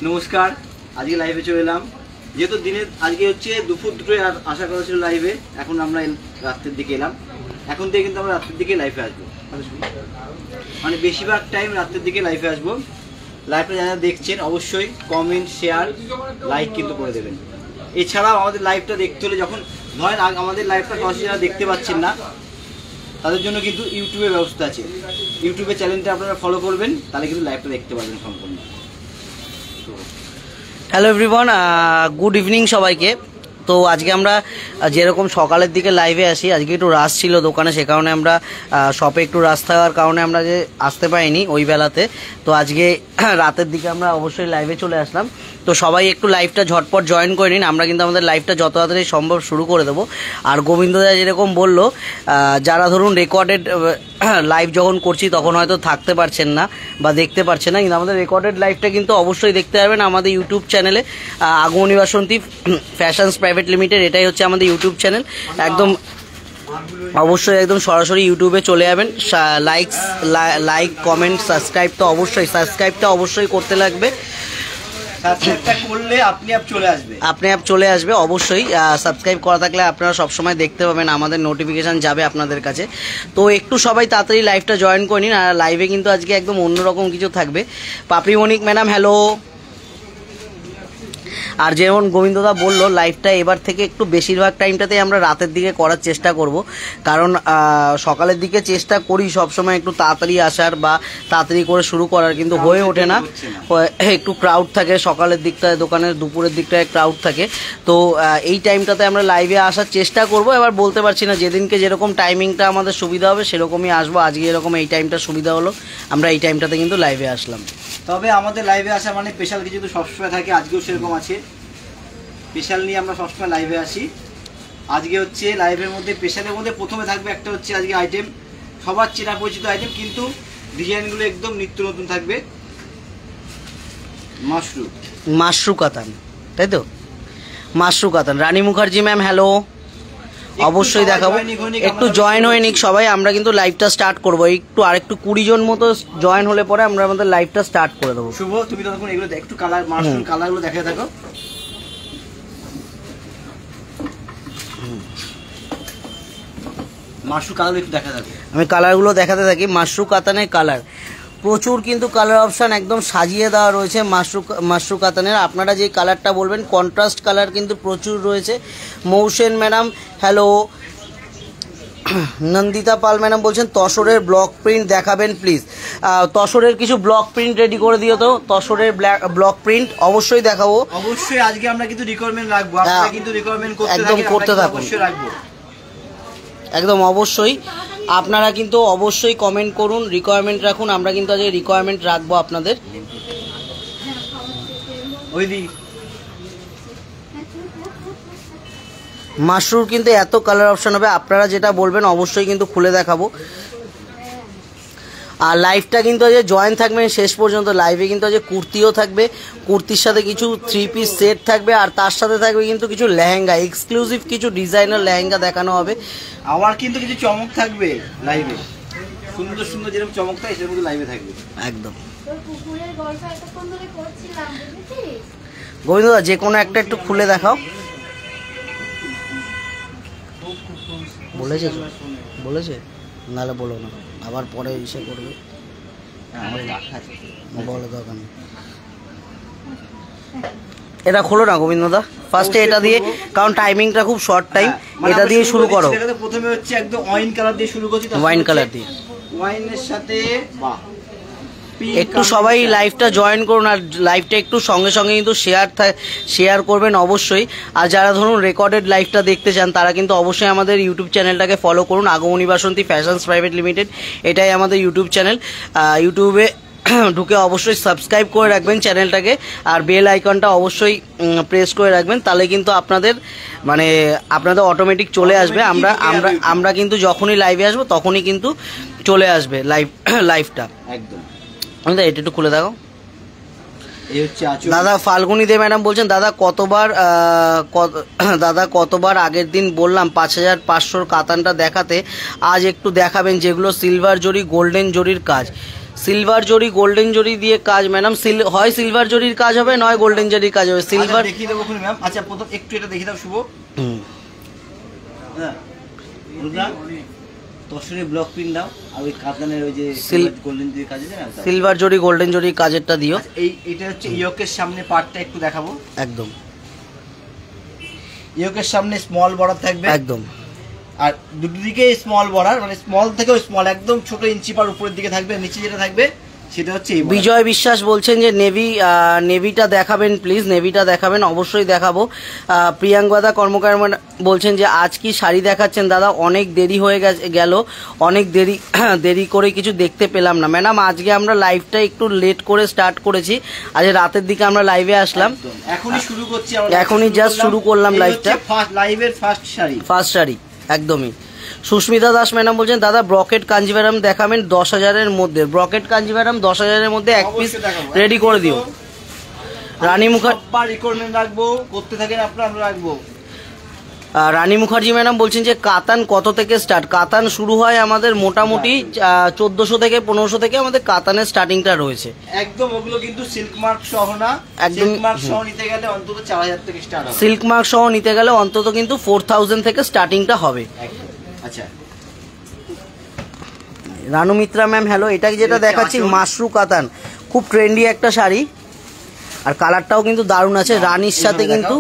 নমস্কার, আজকে লাইভে চলে এলাম। যেহেতু দিনে আজকে হচ্ছে দুপুর দুটোয় আশা করা ছিল লাইভে, এখন আমরা রাত্রের দিকে এলাম। এখন থেকে কিন্তু আমরা রাত্রের দিকে লাইভে আসবো, মানে বেশিরভাগ টাইম রাত্রের দিকে লাইভে আসবো। লাইভটা যারা দেখছেন অবশ্যই কমেন্ট, শেয়ার, লাইক কিন্তু করে দেবেন। এছাড়াও আমাদের লাইভটা দেখতে হলে, যখন ধরেন আমাদের লাইভটা সরাসরি যারা দেখতে পাচ্ছেন না, তাদের জন্য কিন্তু ইউটিউবের ব্যবস্থা আছে। ইউটিউবের চ্যানেলটা আপনারা ফলো করবেন, তাহলে কিন্তু লাইভটা দেখতে পারবেন সম্পূর্ণ। হ্যালো এভরিওয়ান, গুড ইভিনিং সবাইকে। তো আজকে আমরা যেরকম সকালের দিকে লাইভে আসি, আজকে একটু রাশ ছিল দোকানে, সে কারণে আমরা শপে একটু রাশ থাকার কারণে আমরা যে আসতে পারিনি ওই বেলাতে। তো আজকে রাতের দিকে আমরা অবশ্যই লাইভে চলে আসলাম। তো সবাই একটু লাইভটা ঝটপট জয়েন করে নিন, আমরা কিন্তু আমাদের লাইভটা যত তাড়াতাড়ি সম্ভব শুরু করে দেবো। আর গোবিন্দদা যেরকম বললো, যারা ধরুন রেকর্ডেড লাইভ যখন করছি তখন হয়তো থাকতে পারছেন না বা দেখতে পারছেন না, কিন্তু আমাদের রেকর্ডেড লাইভটা কিন্তু অবশ্যই দেখতে পারবেন আমাদের ইউটিউব চ্যানেলে, আগমনী বাসন্তী ফ্যাশনস প্রাইভেট লিমিটেড, এটাই হচ্ছে আমাদের ইউটিউব চ্যানেল। একদম অবশ্যই একদম সরাসরি ইউটিউবে চলে যাবেন। লাইক কমেন্ট সাবস্ক্রাইবটা অবশ্যই করতে লাগবে। করলে আপনি আপ চলে আসবে অবশ্যই। সাবস্ক্রাইব করা থাকলে আপনারা সবসময় দেখতে পাবেন, আমাদের নোটিফিকেশান যাবে আপনাদের কাছে। তো একটু সবাই তাড়াতাড়ি লাইভটা জয়েন করে নিন। আর লাইভে কিন্তু আজকে একদম অন্যরকম কিছু থাকবে। পাপড়ি মনিক ম্যাডাম হ্যালো। আর যেমন গোবিন্দদা বললো, লাইভটা এবার থেকে একটু বেশিরভাগ টাইমটাতেই আমরা রাতের দিকে করার চেষ্টা করব, কারণ সকালের দিকে চেষ্টা করি সবসময় একটু তাড়াতাড়ি আসার বা তাড়াতাড়ি করে শুরু করার, কিন্তু হয়ে ওঠে না। একটু ক্রাউড থাকে সকালের দিকটায়, দোকানের দুপুরের দিকটায় ক্রাউড থাকে। তো এই টাইমটাতে আমরা লাইভে আসার চেষ্টা করব। এবার বলতে পারছি না, যেদিনকে যেরকম টাইমিংটা আমাদের সুবিধা হবে সেরকমই আসবো। আজকে এরকম এই টাইমটা সুবিধা হলো, আমরা এই টাইমটাতে কিন্তু লাইভে আসলাম। তবে আমাদের লাইভে আসা মানে স্পেশাল কিছু তো সবসময় থাকে, আজকেও সেরকম আছে। স্পেশাল নিয়ে আমরা সবসময় লাইভে আসি। আজকে হচ্ছে লাইভের মধ্যে স্পেশালের মধ্যে প্রথমে থাকবে একটা হচ্ছে আজকে আইটেম, সবার চেনা পরিচিত আইটেম, কিন্তু ডিজাইনগুলো একদম নিত্য নতুন থাকবে। মাশরু কাতান, তাই তো? মাশরু কাতান। রানী মুখার্জি ম্যাম হ্যালো। অবশ্যই দেখাবো, একটু জয়েন হয়ে নিক সবাই। আমরা কিন্তু লাইভটা স্টার্ট করবো, আরেকটু 20 জন মতো জয়েন হলে পরে আমরা আমাদের লাইভটা স্টার্ট করে দেবো। শুভ, তুমি তখন এগুলো একটু কালারগুলো দেখে থাকো। মাশরু কালার একটু দেখা যাবে, আমি কালারগুলো দেখাতে থাকি। মাশরু কাতানের কালার প্রচুর, কিন্তু কালার অপশান একদম সাজিয়ে দেওয়া রয়েছে মাশরু কাতানের। আপনারা যে কালারটা বলবেন, কন্ট্রাস্ট কালার কিন্তু প্রচুর রয়েছে। মৌসেন ম্যাডাম হ্যালো। নন্দিতা পাল ম্যাডাম বলছেন তসরের ব্লক প্রিন্ট দেখাবেন প্লিজ। তসরের কিছু ব্লক প্রিন্ট রেডি করে দিও তো, তসরের ব্লক প্রিন্ট অবশ্যই দেখাবো। অবশ্যই আজকে আমরা কিন্তু রিকোয়ারমেন্ট রাখবো, আপনারা কিন্তু রিকোয়ারমেন্ট করতে থাকুন, অবশ্যই রাখবো। একদম অবশ্যই আপনারা কিন্তু অবশ্যই কমেন্ট করুন, রিকোয়ারমেন্ট রাখুন। আমরা কিন্তু আজকে রিকোয়ারমেন্ট রাখবো আপনাদের। মাশরুর কিন্তু এত কালার অপশন হবে, আপনারা যেটা বলবেন অবশ্যই কিন্তু খুলে দেখাবো। আর লাইভটা কিন্তু আজকে জয়েন থাকবেন শেষ পর্যন্ত। লাইভে কিন্তু আজকে কুর্তিও থাকবে, কুর্তির সাথে কিছু 3 পিস সেট থাকবে, আর তার সাথে থাকবে কিন্তু কিছু লেহেঙ্গা, এক্সক্লুসিভ কিছু ডিজাইনার লেহেঙ্গা দেখানো হবে। আবার কিন্তু কিছু চমক থাকবে লাইভে, সুন্দর সুন্দর যেরকম চমক থাকে সেরকম কিন্তু লাইভে থাকবে একদম। গোবিন্দদা যে কোনো একটা একটু খুলে দেখাও। বলেছে নাহলে বলো না, আবার পরে এসে করবে। বলো দরকার নেই, এটা খোলো না গোবিন্দদা, ফার্স্টে এটা দিয়ে, কারণ টাইমিংটা খুব শর্ট টাইম, এটা দিয়ে শুরু করো। প্রথমে হচ্ছে একদম ওয়াইন কালার দিয়ে শুরু করছি, ওয়াইন কালার দিয়ে, ওয়াইনের সাথে একটু সবাই লাইভটা জয়েন করুন। আর লাইভটা একটু সঙ্গে সঙ্গে কিন্তু শেয়ার করবেন অবশ্যই। আর যারা ধরুন রেকর্ডেড লাইভটা দেখতে চান, তারা কিন্তু অবশ্যই আমাদের ইউটিউব চ্যানেলটাকে ফলো করুন, আগমনী বাসন্তী ফ্যাশনস প্রাইভেট লিমিটেড, এটাই আমাদের ইউটিউব চ্যানেল। ইউটিউবে ঢুকে অবশ্যই সাবস্ক্রাইব করে রাখবেন চ্যানেলটাকে, আর বেল আইকনটা অবশ্যই প্রেস করে রাখবেন, তাহলে কিন্তু আপনাদের অটোমেটিক চলে আসবে। আমরা কিন্তু যখনই লাইভে আসবো তখনই কিন্তু চলে আসবে লাইভটা একদম। এটা একটু খুলে দেখো। দাদা ফাল্গুনি দে ম্যাডাম বলছেন, দাদা কতবার আগের দিন বললাম 5500 কাতানটা দেখাতে, আজ একটু দেখাবেন যেগুলো সিলভার জরি গোল্ডেন জরির কাজ। সিলভার জরি গোল্ডেন জরি দিয়ে কাজ ম্যাডাম, হয় সিলভার জরির কাজ হবে নয় গোল্ডেন জরির কাজ হবে। সিলভার দেখিয়ে দেবো ম্যাম। আচ্ছা প্রথম একটু এটা দেখিয়ে দাও শুভ। হ্যাঁ তসরে ব্লক পিন দাও আর ওই কাতানের ওই যে গোল্ডেন জরি কাজ আছে না, সিলভার জরি গোল্ডেন জরির কাজেরটা দিও। এইটা হচ্ছে ইয়োকের সামনে পার্টটা একটু দেখাবো। একদম ইয়োকের সামনে স্মল বর্ডার থাকবে একদম, আর দুটো দিকে স্মল বর্ডার, মানে স্মল থেকেও স্মল একদম ছোট ইঞ্চি পার উপরের দিকে থাকবে, নিচে যেটা থাকবে সেটা হচ্ছে বিজয় বিশ্বাস বলছেন যে নেভিটা দেখাবেন প্লিজ, নেভিটা দেখাবেন, অবশ্যই দেখাবো। প্রিয়াঙ্কদা কর্মকার বলছেন যে আজ কি শাড়ি দেখাচ্ছেন দাদা, অনেক দেরি হয়ে গেল, অনেক দেরি করে কিছু দেখতে পেলাম না। ম্যাডাম আজকে আমরা লাইভটা একটু লেট করে স্টার্ট করেছি, আজ রাতের দিকে আমরা লাইভে আসলাম, এখনই শুরু করছি, এখনই জাস্ট শুরু করলাম লাইভটা। লাইভের ফার্স্ট শাড়ি একদমই। সুস্মিতা দাস ম্যাডাম বলছেন দাদা ব্রকেট কাঞ্জিভারাম দেখাবেন 10,000-এর মধ্যে, ব্রকেট কাঞ্জিভারাম 10,000-এর মধ্যে এক পিস রেডি করে দিও। রানী মুখার্জি রিকোয়ারমেন্ট রাখবো, করতে থাকেন আপনারা, আমরা রাখবো। রানী মুখার্জি ম্যাডাম বলছেন যে কাতান কত থেকে স্টার্ট? কাতান শুরু হয় আমাদের মোটামুটি 1400 থেকে 1500 থেকে আমাদের কাতানের স্টার্টিংটা রয়েছে। একদম ওগুলো কিন্তু সিল্ক মার্ক সহ না, সিল্ক মার্ক সহ নিতে গেলে অন্তত 4000 থেকে স্টার্ট হবে। সিল্ক মার্ক সহ নিতে গেলে অন্তত কিন্তু 4000 থেকে স্টার্টিংটা হবে। আচ্ছা রানু মিত্রা ম্যাম হ্যালো, এটা যেটা দেখাচ্ছি মাশরু কাতান, খুব ট্রেন্ডি একটা শাড়ি, আর কালারটাও কিন্তু দারুণ আছে। রানীর সাথে কিন্তু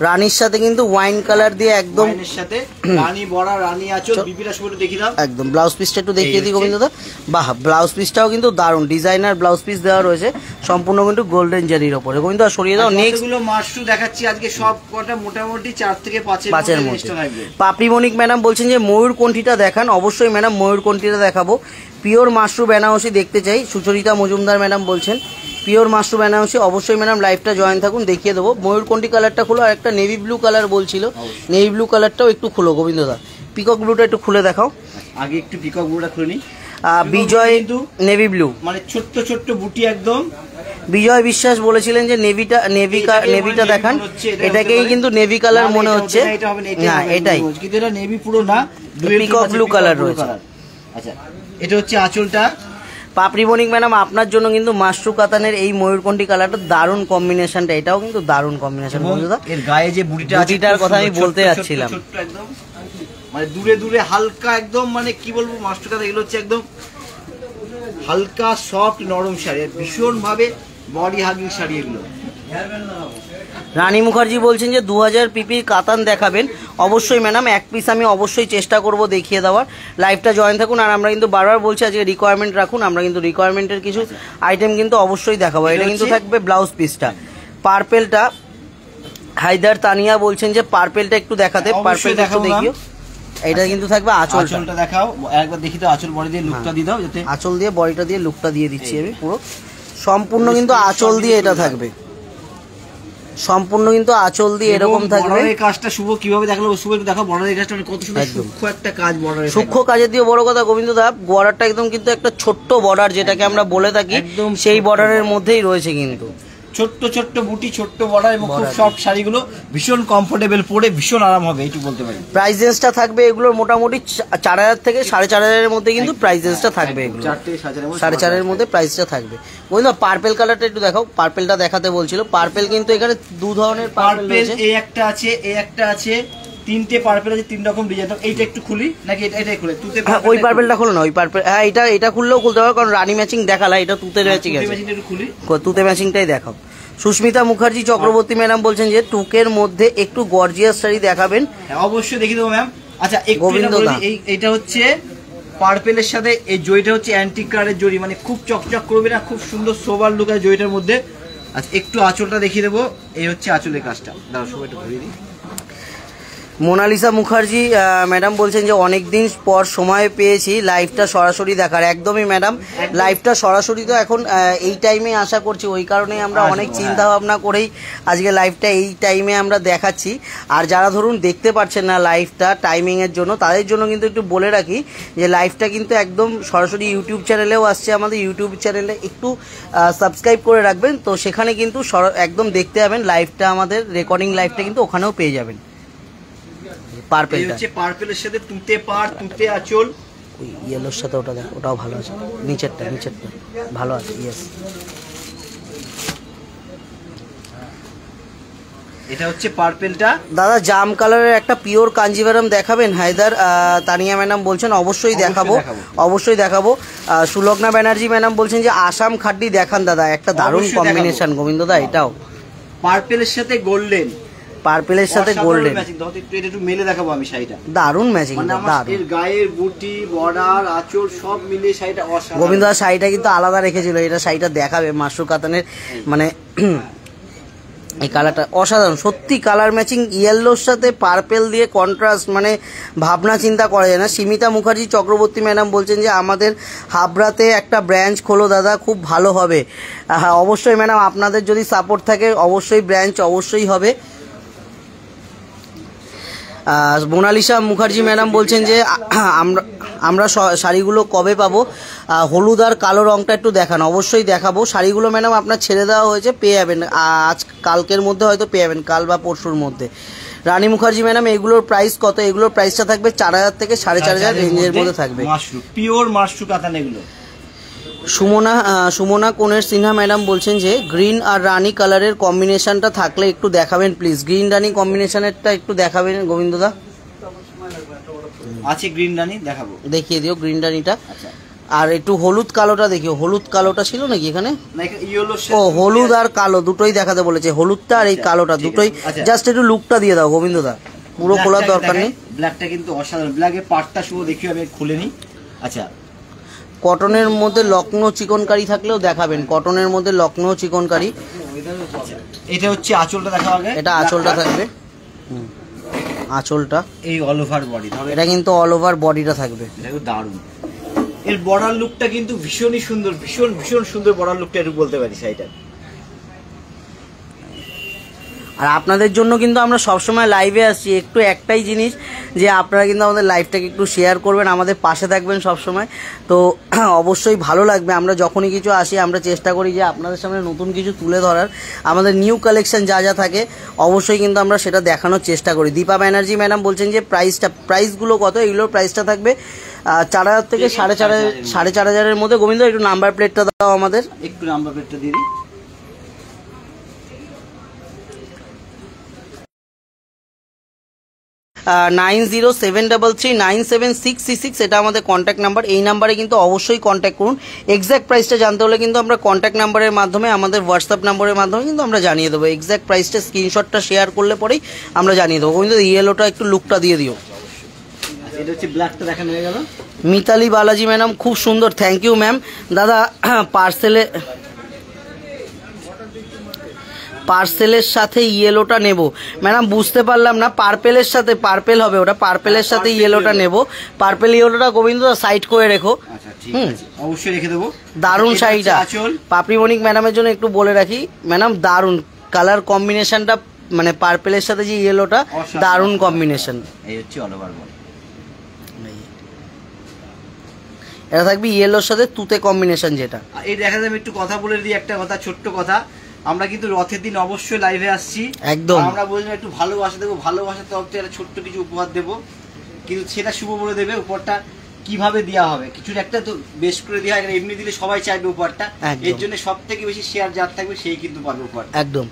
রানীর সাথে কিন্তু ওয়াইন কালার দিয়ে একদম সাথে রানী বড়া রানী আঁচল বিবিটা শুধু দেখিয়ে দাও। একদম ব্লাউজ পিসটা একটু দেখিয়ে দিই গোবিন্দদা। বাহ, ব্লাউজ পিসটাও কিন্তু দারুণ ডিজাইনার ব্লাউজ পিস দেওয়া রয়েছে, সম্পূর্ণ কিন্তু গোল্ডেন জারির উপরে। গোবিন্দা সরিয়ে দাও। নেক্সট গুলো মাশরু দেখাচ্ছি আজকে সব কটা মোটামুটি 4 থেকে 5 এর মধ্যে থাকবে। পাপড়ি মনিক ম্যাডাম বলছেন যে ময়ূর কণ্ঠিটা দেখান, অবশ্যই ম্যাডাম ময়ূর কণ্ঠিটা দেখাবো। পিওর মাশরু বেনারসি দেখতে চাই, সুচরিতা মজুমদার ম্যাডাম বলছেন পিওর মাশরু বেনারসি, অবশ্যই ম্যাডাম লাইভটা জয়েন থাকুন, দেখিয়ে দেবো। ময়ূরকণ্ঠী কালারটা খুলো, আর একটা নেভি ব্লু কালার বলছিল, নেভি ব্লু কালারটাও একটু খুলো গোবিন্দদা। পিকক ব্লুটা একটু খুলে দেখাও, আগে একটু পিকক ব্লুটা খুলে নি। বিজয় কিন্তু নেভি ব্লু, মানে ছোট্ট ছোট্ট বুটি একদম। বিজয় বিশ্বাস বলেছিলেন যে নেভিটা দেখান, এটাকেই কিন্তু নেভি কালার মনে হচ্ছে না, এটাই কিন্তু এটা নেভি পুরো না, পিকক ব্লু কালার রয়েছে। আচ্ছা এটা হচ্ছে আঁচলটা। পাপড়ি বণিক ম্যাডাম আপনার জন্য কিন্তু মাশরু কাতানের এই ময়ূরকণ্ঠী কালারটা দারুণ কম্বিনেশনটা, এটাও কিন্তু দারুণ কম্বিনেশন। বন্ধুরা এর গায়ে যে বুটিটার কথা আমি বলতে যাচ্ছিলাম, একদম মানে দূরে দূরে হালকা একদম, মানে কি বলবো মাশরু কাতান, এগুলো হচ্ছে একদম হালকা সফট নরম শাড়ি, ভীষণ ভাবে বডি হাগিং শাড়ি এগুলো। রানী মুখার্জি বলছেন যে 2000 পিপির কাতান দেখাবেন, অবশ্যই ম্যাডাম এক পিস আমি অবশ্যই চেষ্টা করব দেখিয়ে দেওয়ার। লাইভটা জয়েন থাকুন, আর আমরা কিন্তু বারবার বলছি আজকে রিকোয়ারমেন্ট রাখুন, আমরা কিন্তু রিকোয়ারমেন্টের কিছু আইটেম কিন্তু অবশ্যই দেখাবো। এটা কিন্তু থাকবে ব্লাউজ পিসটা, পার্পেলটা হায়দার তানিয়া বলছেন যে পার্পেলটা একটু দেখাতে, পার্পেলটা একটু দেখিও। এটা কিন্তু থাকবে আঁচলটা দেখাও, একবার দেখি তো আঁচল বডি দিয়ে লুকটা দিয়ে দাও, যাতে আঁচল দিয়ে বডিটা দিয়ে লুকটা দিয়ে দিচ্ছি আমি পুরো সম্পূর্ণ কিন্তু আঁচল দিয়ে এটা থাকবে, সম্পূর্ণ কিন্তু আঁচল দিয়ে এরকম থাকবে। এই কাজটা শুভ কিভাবে দেখালো, শুভ একটু দেখো বর্ডারের কাজটা, মানে কত সুন্দর সূক্ষ্ম একটা কাজ বর্ডারের, সূক্ষ্ম কাজের দিয়ে বড় কথা গোবিন্দদা, বর্ডারটা একদম কিন্তু একটা ছোট্ট বর্ডার যেটাকে আমরা বলে থাকি, সেই বর্ডারের মধ্যেই রয়েছে কিন্তু ছোট্ট ছোট্ট বুটি, ছোট্ট বর্ডার এবং খুব সফট শাড়িগুলো ভীষণ কমফোর্টেবল, পরে ভীষণ আরাম হবে, এইটুকু বলতে পারি। প্রাইস রেঞ্জটা থাকবে এগুলোর মোটামুটি 4000 থেকে 4500 এর মধ্যে কিন্তু প্রাইস রেঞ্জটা থাকবে, এগুলো 4.5 এর মধ্যে প্রাইসটা থাকবে। বন্ধু পার্পেল কালারটা একটু দেখাও, পার্পেলটা দেখাতে বলছিল। পার্পেল কিন্তু এখানে দু ধরনের পার্পেল, এই একটা আছে, এই একটা আছে, তিনটে পার্পেল আছে, 3 রকম ডিজাইন। এইটা একটু খুলি নাকি এটাই খুলে? তুতে ওই পার্পেলটা খুলো না, ওই পার্পেল, হ্যাঁ এটা খুললেও খুলতে পারো, কারণ রানী ম্যাচিং দেখালা, এটা তুতে ম্যাচিং আছে, তুতে ম্যাচিংটাই দেখাও। সুস্মিতা মুখার্জি চক্রবর্তী ম্যাডাম বলছেন যে টুকের মধ্যে একটু গর্জিয়াস শাড়ি দেখাবেন, অবশ্যই দেখিয়ে দেবো ম্যাম। আচ্ছা এইটা হচ্ছে পার্পেলের সাথে এই জয়টা হচ্ছে অ্যান্টিক কালারের জড়ি, মানে খুব চকচক করবে না, খুব সুন্দর সোবার লুক আছে জয়টার মধ্যে। আচ্ছা একটু আঁচলটা দেখিয়ে দেবো, এই হচ্ছে আঁচলের কাজটা, দাঁড়াও সবাই একটু ধরিয়ে দিই। মোনালিসা মুখার্জি ম্যাডাম বলছেন যে অনেক দিন পর সময় পেয়েছি লাইভটা সরাসরি দেখার। একদমই ম্যাডাম, লাইভটা সরাসরি তো এখন এই টাইমে আশা করছি, ওই কারণেই আমরা অনেক চিন্তা ভাবনা করেই আজকে লাইভটা এই টাইমে আমরা দেখাচ্ছি। আর যারা ধরুন দেখতে পাচ্ছেন না লাইভটা টাইমিংয়ের জন্য, তাদের জন্য কিন্তু একটু বলে রাখি যে লাইভটা কিন্তু একদম সরাসরি ইউটিউব চ্যানেলেও আসছে, আমাদের ইউটিউব চ্যানেলে একটু সাবস্ক্রাইব করে রাখবেন, তো সেখানে কিন্তু একদম দেখতে যাবেন লাইভটা, আমাদের রেকর্ডিং লাইভটা কিন্তু ওখানেও পেয়ে যাবেন। পার্পেলটা হচ্ছে পার্পেলের সাথে তুতে পাড়, তুতে আঁচল, ওই ইয়েলোর সাথে ওটা দেখো, ওটাও ভালো আছে, নিচেরটা ভালো আছে। ইয়েস, এটা হচ্ছে পার্পেলটা। দাদা জাম কালারের একটা পিওর কাঞ্জিভারাম দেখাবেন? হায়দার তানিয়া ম্যাডাম বলছেন অবশ্যই দেখাবো, অবশ্যই দেখাবো। সুলগ্না ব্যানার্জি ম্যাডাম বলছেন যে আসাম খাড্ডি দেখান দাদা, একটা দারুণ কম্বিনেশন গোবিন্দ দা। এটাও পার্পেলের সাথে গোল্ডেন, পার্পেলের সাথে গোল্ডেন, একটু মেলে দেখাবো আমি শাড়িটা, দারুণ ম্যাচিং, দারুণ। এর গায়ের বুটি, বর্ডার, আঁচল সব মিলিয়ে শাড়িটা অসাধারণ। গোবিন্দ দা শাড়িটা কিন্তু আলাদা রেখেছিল, এটা শাড়িটা দেখাবে মাশরু কাতানের, মানে এই কালারটা অসাধারণ সত্যি, কালার ম্যাচিং, ইয়েলোর সাথে পার্পেল দিয়ে কন্ট্রাস্ট, মানে ভাবনা চিন্তা করা যায় না। সীমিতা মুখার্জি চক্রবর্তী ম্যাডাম বলছেন যে আমাদের হাবড়াতে একটা ব্রাঞ্চ খোলো দাদা, খুব ভালো হবে। হ্যাঁ অবশ্যই ম্যাডাম, আপনাদের যদি সাপোর্ট থাকে অবশ্যই ব্রাঞ্চ অবশ্যই হবে। মোনালিসা মুখার্জি ম্যাডাম বলছেন যে আমরা শাড়িগুলো কবে পাবো? হলুদ আর কালো রঙটা একটু দেখান। অবশ্যই দেখাবো শাড়িগুলো ম্যাডাম, আপনার ছেড়ে দেওয়া হয়েছে, পেয়ে যাবেন আজ কালকের মধ্যে হয়তো পেয়ে যাবেন, কাল বা পরশুর মধ্যে। রানী মুখার্জি ম্যাডাম এগুলোর প্রাইস কত? এগুলোর প্রাইসটা থাকবে 4000 থেকে 4500 রেঞ্জের মধ্যে থাকবে, পিওর মাশরু কাতান এগুলো। সুমনা কোনের সিনহা ম্যাডাম বলছেন যে গ্রিন আর রানী কালারের কম্বিনেশনটা থাকলে একটু দেখাবেন প্লিজ। গ্রিন রানী কম্বিনেশনেরটা একটু দেখাবেন গোবিন্দদা। আছে গ্রিন রানী, দেখাবো, দেখিয়ে দিও গ্রিন রানীটা। আর একটু হলুদ কালোটা দেখিও, হলুদ কালোটা ছিল নাকি এখানে? ও হলুদ আর কালো দুটোই দেখাতে বলেছে, হলুদটা আর এই কালোটা দুটোই। জাস্ট একটু লুকটা দিয়ে দাও গোবিন্দদা, পুরো খোলার দরকার নেই। ব্ল্যাকটা কিন্তু অসাধারণ, ব্ল্যাকের পার্টটা শুধু দেখিও, আমি খুলে নিই। আচ্ছা, কটনের মধ্যে লখনৌ চিকনকারি থাকলেও দেখাবেন, কটনের মধ্যে লখনৌ চিকনকারি। এটা হচ্ছে আঁচলটা দেখা আগে, এটা আঁচলটা থাকবে, আঁচলটা এই অল ওভার বডি, এটা কিন্তু অল ওভার বডিটা থাকবে, এটা দারুণ। এর বর্ডার লুকটা কিন্তু ভীষণই সুন্দর, ভীষণ ভীষণ সুন্দর বর্ডার লুকটা, একটু বলতে পারি শাড়িটা। আর আপনাদের জন্য কিন্তু আমরা সবসময় লাইভে আসছি, একটু একটাই জিনিস যে আপনারা কিন্তু আমাদের লাইভটাকে একটু শেয়ার করবেন, আমাদের পাশে থাকবেন সবসময়, তো অবশ্যই ভালো লাগবে। আমরা যখনই কিছু আসি আমরা চেষ্টা করি যে আপনাদের সামনে নতুন কিছু তুলে ধরার, আমাদের নিউ কালেকশন যা যা থাকে অবশ্যই কিন্তু আমরা সেটা দেখানোর চেষ্টা করি। দীপা ব্যানার্জি ম্যাডাম বলছেন যে প্রাইসগুলো কত? এগুলোর প্রাইসটা থাকবে 4000 থেকে 4500 মধ্যে। গোবিন্দ একটু নাম্বার প্লেটটা দাও আমাদের, একটু নাম্বার প্লেটটা দিয়ে দিই। 9073397666, এটা আমাদের কন্ট্যাক্ট নাম্বার। এই নাম্বারে কিন্তু অবশ্যই কন্ট্যাক্ট করুন। এক্স্যাক্ট প্রাইসটা জানতে হলে কিন্তু আমরা কন্ট্যাক্ট নাম্বারের মাধ্যমে, আমাদের হোয়াটসঅ্যাপ নাম্বারের মাধ্যমে কিন্তু আমরা জানিয়ে দেবো। এক্স্যাক্ট প্রাইসটা স্ক্রিনশটটা শেয়ার করলে পরেই আমরা জানিয়ে দেবো। কিন্তু ইয়েলোটা একটু লুকটা দিয়ে দিও। এটা হচ্ছে ব্ল্যাকটা দেখানো হয়ে গেল। মিতালি বালাজি ম্যাডাম খুব সুন্দর, থ্যাংক ইউ ম্যাম। দাদা পার্সেলের সাথে ইয়েলোটা নেব ম্যাডাম, বুঝতে পারলাম না, পার্পেলের সাথে পার্পেল হবে ওটা, পার্পেলের সাথে ইয়েলোটা নেব। পার্পেল ইয়েলোটা গোবিন্দ সাইড করে রেখো, অবশ্যই রেখে দেবো। দারুণ শাড়িটা পাপড়ি মনিক ম্যাডামের জন্য একটু বলে রাখি ম্যাডাম, দারুণ কালার কম্বিনেশনটা, মানে পার্পেলের সাথে যে ইয়েলোটা দারুণ কম্বিনেশন। এই হচ্ছে অল ওভার বডি, এটা থাকবে ইয়েলোর সাথে তুতে কম্বিনেশন যেটা। এই দেখা যাবে, একটু কথা বলে দিই, একটা কথা, ছোট্ট কথা। আমরা কিন্তু রথের দিন অবশ্যই লাইভে আসছি, একদম। আমরা বলছিলাম একটু ভালোবাসা দেবো, ভালোবাসার তরফ থেকে একটা ছোট্ট কিছু উপহার দেবো, কিন্তু সেটা শুভ বলে দেবে। উপহারটা কিভাবে দেওয়া হবে, কিছুর একটা তো বেশ করে দেওয়া হয়, এমনি দিলে সবাই চাইবে উপহারটা, এর জন্য সব থেকে বেশি শেয়ার যার থাকবে সেই কিন্তু পারবে উপহার। একদম,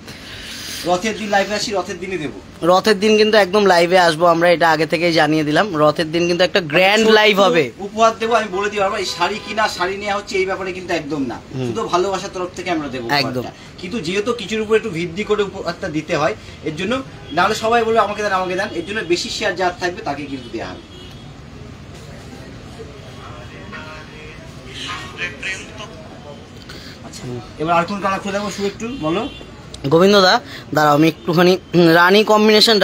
রথের দিন লাইভে আসি, রথের দিনই দেবো। রথের দিন কিন্তু একদম লাইভে আসবো আমরা, এটা আগে থেকেই জানিয়ে দিলাম। রথের দিন কিন্তু একটা গ্র্যান্ড লাইভ হবে, উপহার দেবো। আমি বলে দিই, এই শাড়ি কিনা শাড়ি নেওয়া হচ্ছে এই ব্যাপারে কিন্তু একদম না, শুধু ভালোবাসার তরফ থেকে আমরা দেবো একদম। কিন্তু যেহেতু কিছুর উপর একটু ভিত্তি করে উপহারটা দিতে হয়, এর জন্য নাহলে সবাই বলবে আমাকে দেন আমাকে দেন, এর জন্য বেশি শেয়ার যার থাকবে তাকে কিন্তু দেওয়া হবে। আচ্ছা, এবার আর কোন কালার খুলে দেবো, শুধু একটু বলো গোবিন্দ দা। দাঁড়াও আমি একটুখানি রানী কম্বিনেশন,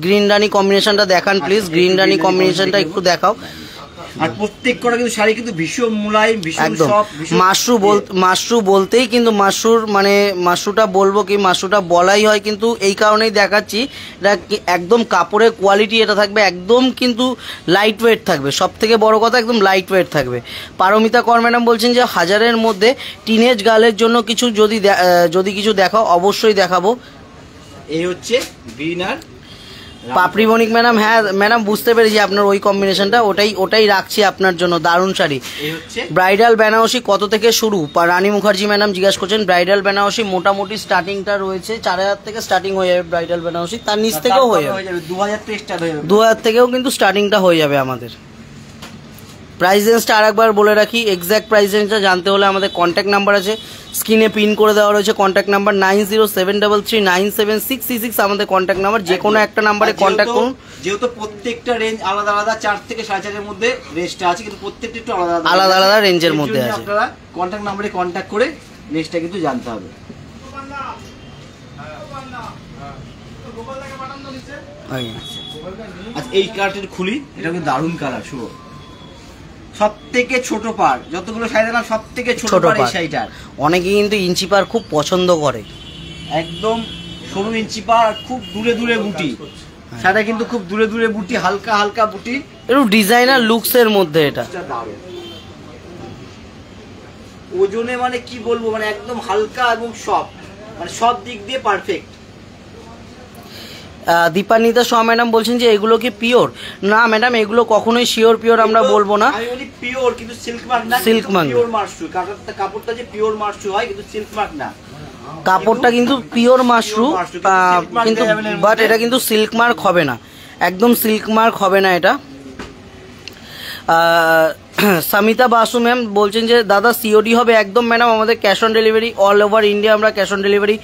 গ্রিন রানী কম্বিনেশনটা দেখান প্লিজ। গ্রিন রানী কম্বিনেশনটা একটু দেখাও। আর প্রত্যেকটা কিন্তু শাড়ি কিন্তু ভীষণ মুলায়ম, ভীষণ সফট। মাশরু বলতেই কিন্তু মাশরুটা বলবো কি, মাশরুটা বলাই হয় কিন্তু এই কারণেই দেখাচ্ছি, এটা একদম কাপড়ের কোয়ালিটি, এটা থাকবে একদম কিন্তু লাইট ওয়েট থাকবে, সব থেকে বড় কথা একদম লাইট ওয়েট থাকবে। পারমিতা কর ম্যাডাম বলছেন যে 1000-এর মধ্যে টিনেজ গার্লের জন্য কিছু যদি কিছু দেখাও, অবশ্যই দেখাবো। এই হচ্ছে গ্রিন আর পাপড়ি বণিক ম্যাডাম, হ্যাঁ ম্যাডাম বুঝতে পেরেছি আপনার ওই কম্বিনেশনটা, ওটাই রাখছি আপনার জন্য। দারুণ শাড়ি। এই হচ্ছে ব্রাইডাল বেনারসি কত থেকে শুরু? রানী মুখার্জি ম্যাডাম জিজ্ঞাসা করছেন। ব্রাইডাল বেনারসি মোটামুটি স্টার্টিংটা রয়েছে 4000 থেকে স্টার্টিং হয়ে যাবে ব্রাইডাল বেনারসি, তার নিচ থেকেও হয়ে যাবে 2000 থেকে স্টার্ট হয়ে যাবে, 2000 থেকেও কিন্তু স্টার্টিংটা হয়ে যাবে আমাদের। প্রাইস রেঞ্জটা আরেকবার বলে রাখি, এক্স্যাক্ট প্রাইস রেঞ্জটা জানতে হলে আমাদের কন্ট্যাক্ট নাম্বার আছে স্ক্রিনে পিন করে দেওয়া রয়েছে, কন্ট্যাক্ট নাম্বার 9073397666 আমাদের কন্ট্যাক্ট নাম্বার। যে কোনো একটা নাম্বারে কন্ট্যাক্ট করুন। যেহেতু প্রত্যেকটা রেঞ্জ আলাদা আলাদা, 4 থেকে 4.5 মধ্যে রেঞ্জটা আছে, কিন্তু প্রত্যেকটা একটু আলাদা আলাদা রেঞ্জের মধ্যে আছে। আপনারা কন্ট্যাক্ট নাম্বারে কন্ট্যাক্ট করে রেঞ্জটা কিন্তু জানতে হবে। আচ্ছা এই কার্টের খুলি, এটা কিন্তু দারুণ কালার। শুভ সব থেকে ছোট পার, যতগুলো শাড়ি দিলাম সব থেকে ছোট পার এই শাড়িটার। অনেকে কিন্তু ইঞ্চি পার খুব পছন্দ করে, একদম সরু ইঞ্চি পার, খুব দূরে দূরে বুটি। শাড়িটা কিন্তু খুব দূরে দূরে বুটি, হালকা হালকা বুটি, একটু ডিজাইনার লুকস এর মধ্যে। এটা ওজনে মানে কি বলবো, মানে একদম হালকা এবং সফট, মানে সব দিক দিয়ে পারফেক্ট। দীপান্বিতা শাহ ম্যাডাম বলছেন যে এগুলো কি পিওর? না ম্যাডাম, এগুলো কখনোই পিওর আমরা বলবো না। আমি বলি পিওর, কিন্তু সিল্ক মার্ক না, সিল্ক মার্ক পিওর মাশরু। কাপড়টা যে পিওর মাশরু হয়, কিন্তু সিল্ক মার্ক না। কাপড়টা কিন্তু পিওর মাশরু, কিন্তু বাট এটা কিন্তু সিল্ক মার্ক হবে না, একদম সিল্ক মার্ক হবে না এটা। সামিতা বাসু ম্যাম বলছেন যে দাদা সিওডি হবে? একদম ম্যাডাম, আমাদের cash on delivery, all over India আমরা ক্যাশ অন ডেলিভারি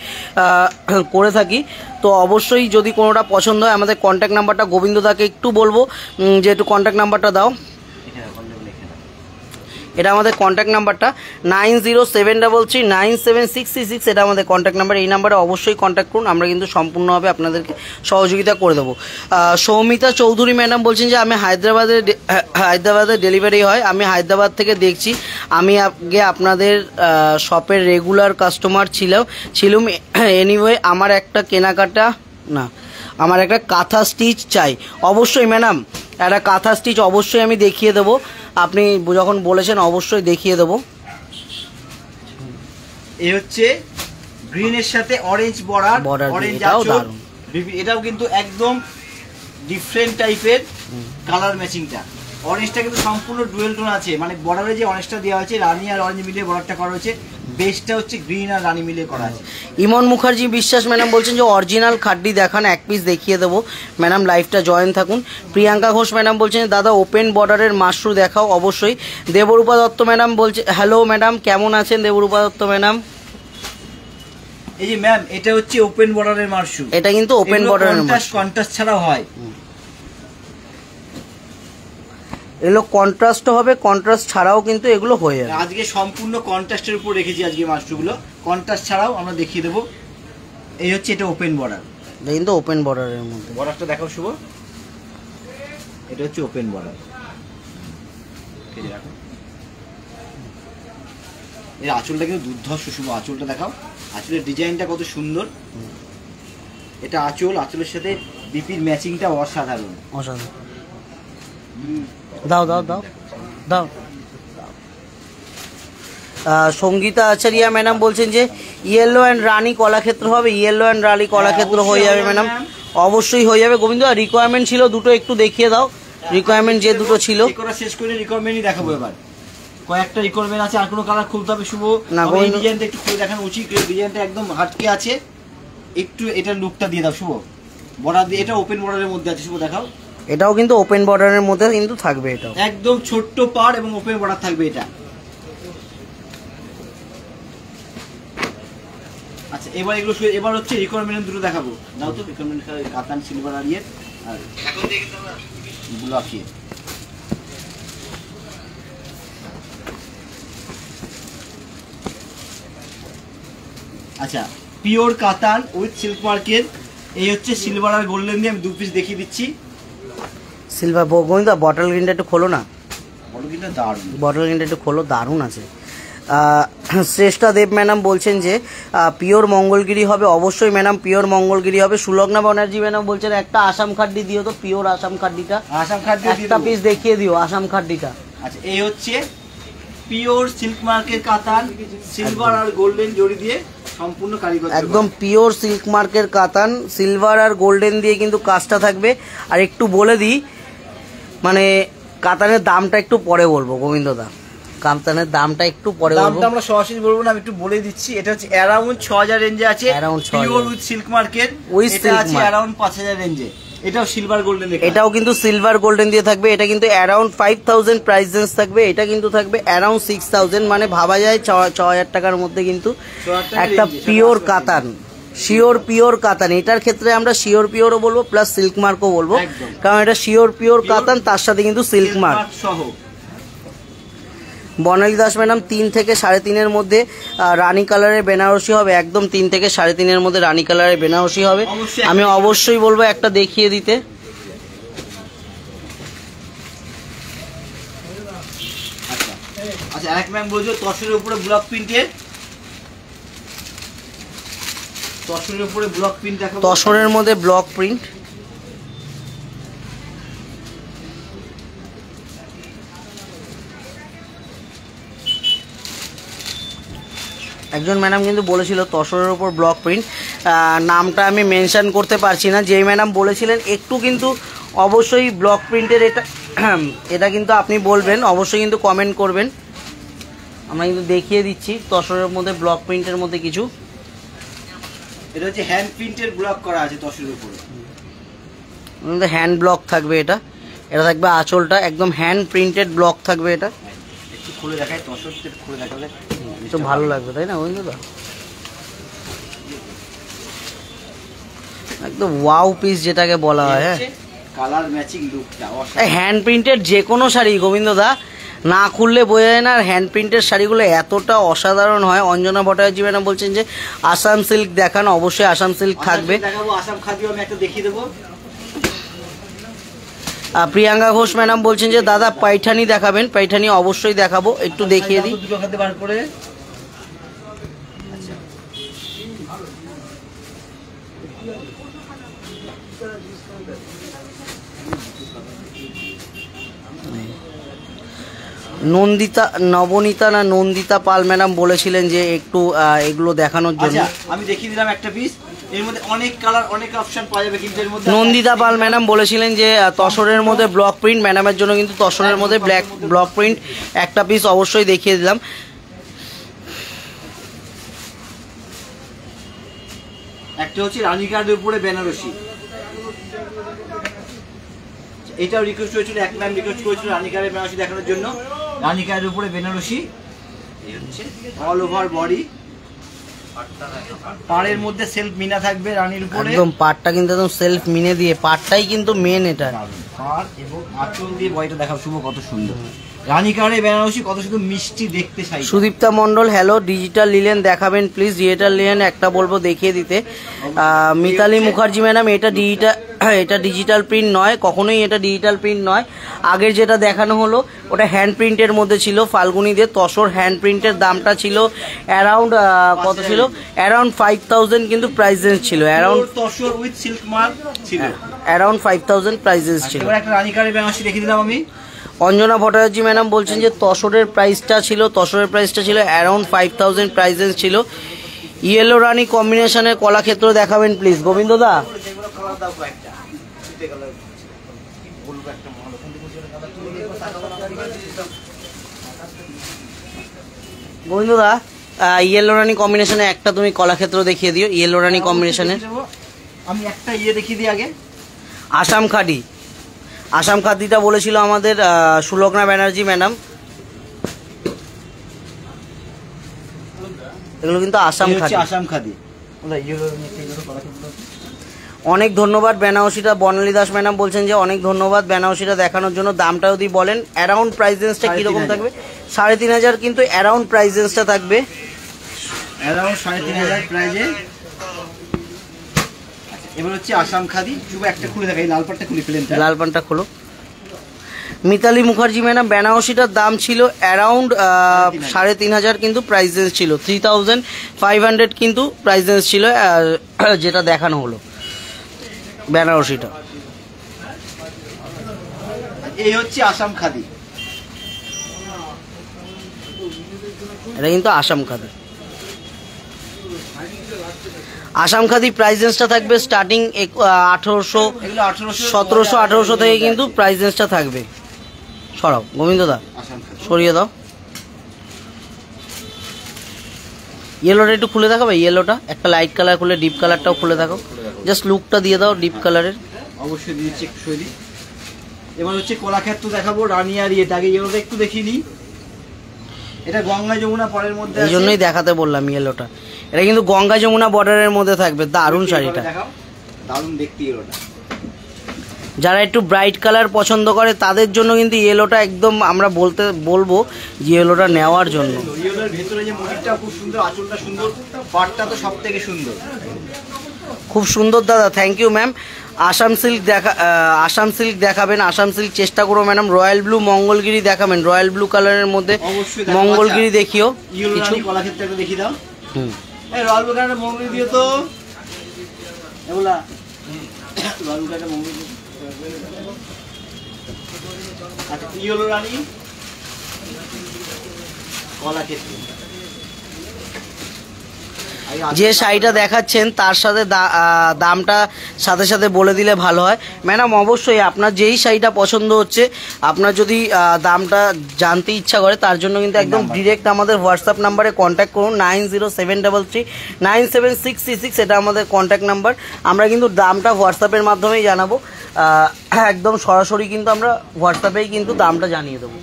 করে থাকি। তো অবশ্যই যদি কোনোটা পছন্দ হয়, আমাদের কন্ট্যাক্ট নাম্বারটা গোবিন্দদাকে একটু বলবো যে একটু কন্ট্যাক্ট নাম্বারটা দাও। এটা আমাদের কন্ট্যাক্ট নাম্বারটা 9073397666, এটা আমাদের কন্ট্যাক্ট নাম্বার। এই নাম্বারে অবশ্যই কন্ট্যাক্ট করুন, আমরা কিন্তু সম্পূর্ণভাবে আপনাদেরকে সহযোগিতা করে দেবো। সৌমিতা চৌধুরী ম্যাডাম বলছেন যে আমি হায়দ্রাবাদে ডেলিভারি হয়, আমি হায়দ্রাবাদ থেকে দেখছি। আমি আগে আপনাদের শপের রেগুলার কাস্টমার ছিলাম। এনিওয়ে আমার একটা আমার একটা কাঁথা স্টিচ চাই। অবশ্যই ম্যাডাম, একটা কাঁথা স্টিচ অবশ্যই আমি দেখিয়ে দেবো, আপনি যখন বলেছেন অবশ্যই দেখিয়ে দেবো। এই হচ্ছে গ্রিনের সাথে অরেঞ্জ বর্ডার, অরেঞ্জ আঁচল, এটাও কিন্তু একদম ডিফারেন্ট টাইপের কালার ম্যাচিংটা। অরেঞ্জটা কিন্তু সম্পূর্ণ ডুয়েল টোন আছে, মানে বর্ডারে যে অরেঞ্জটা দেওয়া হয়েছে রানী আর অরেঞ্জ মিলিয়ে বর্ডারটা করা হয়েছে, বেসটা হচ্ছে গ্রিন আর রানী মিলিয়ে করা আছে। ইমন মুখার্জি বিশ্বাস ম্যাডাম বলছেন যে অরিজিনাল খাড্ডি দেখান, এক পিস দেখিয়ে দেবো। ম্যাডাম লাইভটা জয়েন থাকুন। প্রিয়াঙ্কা ঘোষ ম্যাডাম বলছেন দাদা ওপেন বর্ডারের মাশরু দেখাও। অবশ্যই। দেবরূপা দত্ত ম্যাডাম বলছে, হ্যালো ম্যাডাম কেমন আছেন দেবরূপা দত্ত ম্যাডাম? এই যে ম্যাম, এটা হচ্ছে ওপেন বর্ডারের মাশরু, এটা কিন্তু ওপেন বর্ডারের কন্ট্রাস্ট ছাড়াও হয়। এগুলো কন্ট্রাস্ট হবে, কন্ট্রাস্ট ছাড়াও কিন্তু এগুলো হয়ে যাবে। আজকে সম্পূর্ণ কন্ট্রাস্টের উপর রেখেছি আজকে মাশরুগুলো, কন্ট্রাস্ট ছাড়াও আমরা দেখিয়ে দেবো। এই হচ্ছে এটা ওপেন বর্ডার, এটা কিন্তু ওপেন বর্ডারের মধ্যে। বর্ডারটা দেখাও শুভ, এটা হচ্ছে ওপেন বর্ডার। এই আঁচলটা কিন্তু দুর্ধর্ষ শুভ, আঁচলটা দেখাও, আঁচলের ডিজাইনটা কত সুন্দর। এটা আঁচল, আঁচলের সাথে বিপির ম্যাচিংটা অসাধারণ। দাও দাও দাও দাও। সঙ্গীতা আচারিয়া ম্যাডাম বলছেন যে ইয়েলো অ্যান্ড রানী কলাক্ষেত্র হবে। ইয়েলো অ্যান্ড রানী কলাক্ষেত্র হয়ে যাবে ম্যাডাম, অবশ্যই হয়ে যাবে। গোবিন্দ রিকোয়ারমেন্ট ছিল দুটো, একটু দেখিয়ে দাও রিকোয়ারমেন্ট যে দুটো ছিল। শেষ করে রিকোয়ারমেন্টই দেখাবো এবার। কয়েকটা রিকোয়ারমেন্ট আছে, আর কোনো কালার খুলতে হবে শুভ না? এই ডিজাইনটা একটু খুলে দেখানো উচিত, ডিজাইনটা একদম হাটকে আছে, একটু এটার লুকটা দিয়ে দাও শুভ। বর্ডার দিয়ে, এটা ওপেন বর্ডারের মধ্যে আছে শুভ, দেখাও। এটাও কিন্তু ওপেন বর্ডারের মধ্যে কিন্তু থাকবে, এটাও একদম ছোট্ট পাড় এবং ওপেন বর্ডার থাকবে এটা। আচ্ছা এবার হচ্ছে রিকোয়ারমেন্ট দুটো দেখাবো, দাও তো রিকোয়ারমেন্ট, কাতান সিলভার আর ইয়ে, আর এখন দিয়ে কিন্তু আমরা ব্লকিয়ে। আচ্ছা পিওর কাতান উইথ সিল্ক মার্কের, এই হচ্ছে সিলভার আর গোল্ডেন দিয়ে আমি দু পিস দেখিয়ে দিচ্ছি। সিলভার গোবিন্দা বটল গ্রিনটা একটু খোলো না, বটল গ্রিনটা একটু খোলো, দারুণ আছে। শ্রেষ্ঠা দেব ম্যাডাম বলছেন যে পিওর মঙ্গলগিরি হবে। অবশ্যই ম্যাডাম পিওর মঙ্গলগিরি হবে। সুলগ্না ব্যানার্জি ম্যাডাম বলছেন একটা আসাম খাড্ডি দিও তো, পিওর আসাম খাড্ডিটা, আসাম খাড্ডি একটা পিস দেখিয়ে দিও আসাম খাড্ডিটা। আচ্ছা এই হচ্ছে পিওর সিল্ক মার্কের কাতান, সিলভার আর গোল্ডেন জড়ি দিয়ে সম্পূর্ণ কারিগর একদম পিওর সিল্ক মার্কের কাতান, সিলভার আর গোল্ডেন দিয়ে কিন্তু কাজটা থাকবে। আর একটু বলে দিই, মানে কাতানের দামটা একটু পরে বলবো গোবিন্দ দা, কাতানের দামটা একটু পরে বলবো। দামটা আমরা সরাসরি বলবো না, আমি একটু বলে দিচ্ছি। এটা হচ্ছে অ্যারাউন্ড 6000 রেঞ্জে আছে, Around 6000 pure with silk market. With এটা silk আছে mark। অ্যারাউন্ড 5000 রেঞ্জে। এটাও সিলভার গোল্ডেন, এটাও কিন্তু সিলভার গোল্ডেন দিয়ে থাকবে। এটা কিন্তু অ্যারাউন্ড 5000 প্রাইস রেঞ্জ থাকবে। এটা কিন্তু থাকবে অ্যারাউন্ড 6000, মানে ভাবা যায় 6000 টাকার মধ্যে কিন্তু একটা পিওর কাতান, শিওর পিওর কাতান। এটার ক্ষেত্রে আমরা শিওর পিওরও বলবো প্লাস সিল্ক মার্কও বলবো, একদম। কারণ এটা শিওর পিওর কাতান, তার সাথে কিন্তু সিল্ক মার্ক সহ। বর্ণালী দাস ম্যাডাম 3 থেকে 3.5-এর মধ্যে রানী কালারের বেনারসি হবে, একদম 3 থেকে 3.5-এর মধ্যে রানী কালারের বেনারসি হবে। অবশ্যই আমি অবশ্যই বলবো একটা দেখিয়ে দিতে। আচ্ছা আচ্ছা, এক ম্যাম বলছো তসরের উপরে ব্লক প্রিন্টের, তসরের উপরে ব্লক প্রিন্ট দেখাবো। তসরের মধ্যে ব্লক প্রিন্ট, একজন ম্যাডাম কিন্তু বলেছিল তসরের ওপর ব্লক প্রিন্ট, নামটা আমি মেনশন করতে পারছি না। যেই ম্যাডাম বলেছিলেন একটু কিন্তু অবশ্যই ব্লক প্রিন্টের এটা এটা কিন্তু আপনি বলবেন, অবশ্যই কিন্তু কমেন্ট করবেন। আমরা কিন্তু দেখিয়ে দিচ্ছি তসরের মধ্যে ব্লক প্রিন্টের মধ্যে কিছু। এটা হচ্ছে হ্যান্ড প্রিন্টের ব্লক করা আছে তসরের উপরে, হ্যান্ড ব্লক থাকবে। এটা এটা থাকবে আঁচলটা, একদম হ্যান্ড প্রিন্টেড ব্লক থাকবে। এটা একটু খুলে দেখায়, তসরটা খুলে দেখালে একটু ভালো লাগবে, তাই না বন্ধুদা? একদম ওয়াও পিস যেটাকে বলা হয়। হ্যাঁ, কালার ম্যাচিং লুকটা হ্যান্ড প্রিন্টেড যে কোনো শাড়ি গোবিন্দদা না খুললে বোঝা যায় না। আর হ্যান্ড প্রিন্টের শাড়িগুলো এতটা অসাধারণ হয়। অঞ্জনা ভট্টাচার্য ম্যাডাম বলছেন যে আসাম সিল্ক দেখান, অবশ্যই আসাম সিল্ক থাকবে। দেখাবো, আসাম খাদিও আমি একটা দেখিয়ে দেবো। প্রিয়াঙ্কা ঘোষ ম্যাডাম বলছেন যে দাদা পাইঠানি দেখাবেন, পাইঠানি অবশ্যই দেখাবো, একটু দেখিয়ে দিই। দুটো খাতে বার করে নন্দিতা নবনীতা না নন্দিতা পাল ম্যাডাম বলেছিলেন যে একটু এগুলো দেখানোর জন্য। আচ্ছা, আমি দেখিয়ে দিলাম একটা পিস। এর মধ্যে অনেক কালার, অনেক অপশন পাওয়া যাবে, কিন্তু এর মধ্যে নন্দিতা পাল ম্যাডাম বলেছিলেন যে তসরের মধ্যে ব্লক প্রিন্ট, ম্যাডামের জন্য কিন্তু তসরের মধ্যে ব্লক প্রিন্ট একটা পিস অবশ্যই দেখিয়ে দিলাম। একটা হচ্ছে রানী কার্ডের উপরে বেনারসি, এটাও রিকোয়েস্ট হয়েছিল, এক ম্যাম রিকোয়েস্ট করেছিল রানী কার্ডের বেনারসি দেখানোর জন্য। রানী কার্ডের উপরে বেনারসি, এই হচ্ছে অল ওভার বডি, পাড়ের মধ্যে সেলফ মিনা থাকবে রানীর উপরে, একদম পাটটা কিন্তু একদম সেলফ মিনে দিয়ে, পাটটাই কিন্তু মেন। এটা পাড় এবং আঁচল দিয়ে বডিটা দেখাও শুভ, কত সুন্দর রানী কার্ডের বেনারসি, কত শুধু মিষ্টি দেখতে চাই। Sudipta Mondal hello, digital linen দেখাবেন প্লিজ। ডিজিটাল লিলেন একটা বলবো দেখিয়ে দিতে। মিতালি মুখার্জি ম্যাডাম এটা ডিজিটাল প্রিন্ট নয়, কখনোই এটা ডিজিটাল প্রিন্ট নয়। আগের যেটা দেখানো হলো ওটা হ্যান্ড প্রিন্টের মধ্যে ছিল, ফাল্গুনিদের তসর হ্যান্ড প্রিন্টের দামটা ছিল অ্যারাউন্ড কত ছিল, অ্যারাউন্ড 5000 কিন্তু প্রাইস রেঞ্জ ছিল, around tussar with silk mark ছিল, অ্যারাউন্ড 5000 প্রাইস রেঞ্জ ছিল। এবার একটা রানী কার্ডের বেনারসি দেখিয়ে দিলাম আমি। অঞ্জনা ভট্টাচার্য ম্যাডাম বলছেন যে তসরের প্রাইসটা ছিল অ্যারাউন্ড 5000 প্রাইস রেঞ্জ ছিল। ইয়েলো রানী কম্বিনেশনের কলাক্ষেত্র দেখাবেন প্লিজ গোবিন্দদা। গোবিন্দদা ইয়েলো রানী কম্বিনেশনে একটা তুমি কলাক্ষেত্র দেখিয়ে দিও। ইয়েলো রানী কম্বিনেশনের আমি একটা দেখিয়ে দিই আগে। আসাম খাদিটা বলেছিল আমাদের সুলগ্না ব্যানার্জি ম্যাডাম, এগুলো কিন্তু আসাম খাদি। অনেক ধন্যবাদ বেনারসিটা, বর্ণালী দাস ম্যাডাম বলছেন যে অনেক ধন্যবাদ বেনারসিটা দেখানোর জন্য। দামটা যদি বলেন অ্যারাউন্ড প্রাইস রেঞ্জটা কিরকম থাকবে? 3500 কিন্তু অ্যারাউন্ড প্রাইস রেঞ্জটা থাকবে, অ্যারাউন্ড 3500 প্রাইজে। এবার হচ্ছে আসাম খাদি, শুধু একটা খুলে দেখাই, লাল পাটটা খুলে ফেলেন, লাল পানটা খোলো। মিতালি মুখার্জি ম্যাডাম বেনারসিটার দাম ছিল অ্যারাউন্ড 3500 কিন্তু প্রাইস রেঞ্জ ছিল, 3500 কিন্তু প্রাইস রেঞ্জ ছিল যেটা দেখানো হলো বেনারসিটা। এই হচ্ছে আসাম খাদি, এটা কিন্তু আসাম খাদি। আসাম খাদি প্রাইস রেঞ্জটা থাকবে স্টার্টিং 1800, এগুলো 1800, 1700, 1800 থেকে কিন্তু প্রাইস রেঞ্জটা থাকবে। সরাও গোবিন্দদা, আসাম খাদি। সরিয়ে দাও। ইয়েলোটা একটু খুলে দেখাবে, ইয়েলোটা একটা লাইট কালার খুলে ডিপ কালারটাও খুলে দেখো, জাস্ট লুকটা দিয়ে দাও ডিপ কালারের। অবশ্যই দিয়েছি, একটু সই দিই। এবার হচ্ছে কলাক্ষেত্র দেখাবো, রানী আর ইয়েটা আগে ইয়েলোটা একটু দেখিয়ে নিই। এটা গঙ্গা যমুনা পরের মধ্যে এই জন্যই দেখাতে বললাম ইয়েলোটা। এটা কিন্তু গঙ্গা যমুনা বর্ডারের মধ্যে থাকবে, দারুণ শাড়িটা, দেখাও, দারুণ দেখতে ইয়েলোটা। যারা একটু ব্রাইট কালার পছন্দ করে তাদের জন্য কিন্তু ইয়েলোটা একদম আমরা বলবো যে ইয়েলোটা নেওয়ার জন্য। ইয়েলোর ভেতরে যে মোটিভটা খুব সুন্দর, আঁচলটা সুন্দর, পাটটা তো সব থেকে সুন্দর, খুব সুন্দর দাদা, thank you ma'am. Assam silk Assam silk দেখাবেন, আসাম সিল্ক চেষ্টা করবো ম্যাডাম। রয়্যাল ব্লু মঙ্গলগিরি দেখাবেন, রয়্যাল ব্লু কালারের মধ্যে মঙ্গলগিরি দেখিও কিছু। কলাক্ষেত্রে একটু দেখিয়ে দাও। এই রয়্যাল ব্লু কালারের মঙ্গলগিরি দিও তো, এগুলা রয়্যাল ব্লু কালারের মঙ্গলগিরি। আচ্ছা, ইয়েলো রানী কলাক্ষেত্র। যে শাড়িটা দেখাচ্ছেন তার সাথে দামটা সাথে সাথে বলে দিলে ভালো হয় ম্যাডাম। অবশ্যই আপনার যেই শাড়িটা পছন্দ হচ্ছে, আপনার যদি দামটা জানতে ইচ্ছা করে তার জন্য কিন্তু একদম ডিরেক্ট আমাদের হোয়াটসঅ্যাপ নাম্বারে কন্ট্যাক্ট করুন, 9073339666, এটা আমাদের কন্ট্যাক্ট নাম্বার। আমরা কিন্তু দামটা হোয়াটসঅ্যাপের মাধ্যমেই জানাবো, একদম সরাসরি কিন্তু আমরা হোয়াটসঅ্যাপেই কিন্তু দামটা জানিয়ে দেবো।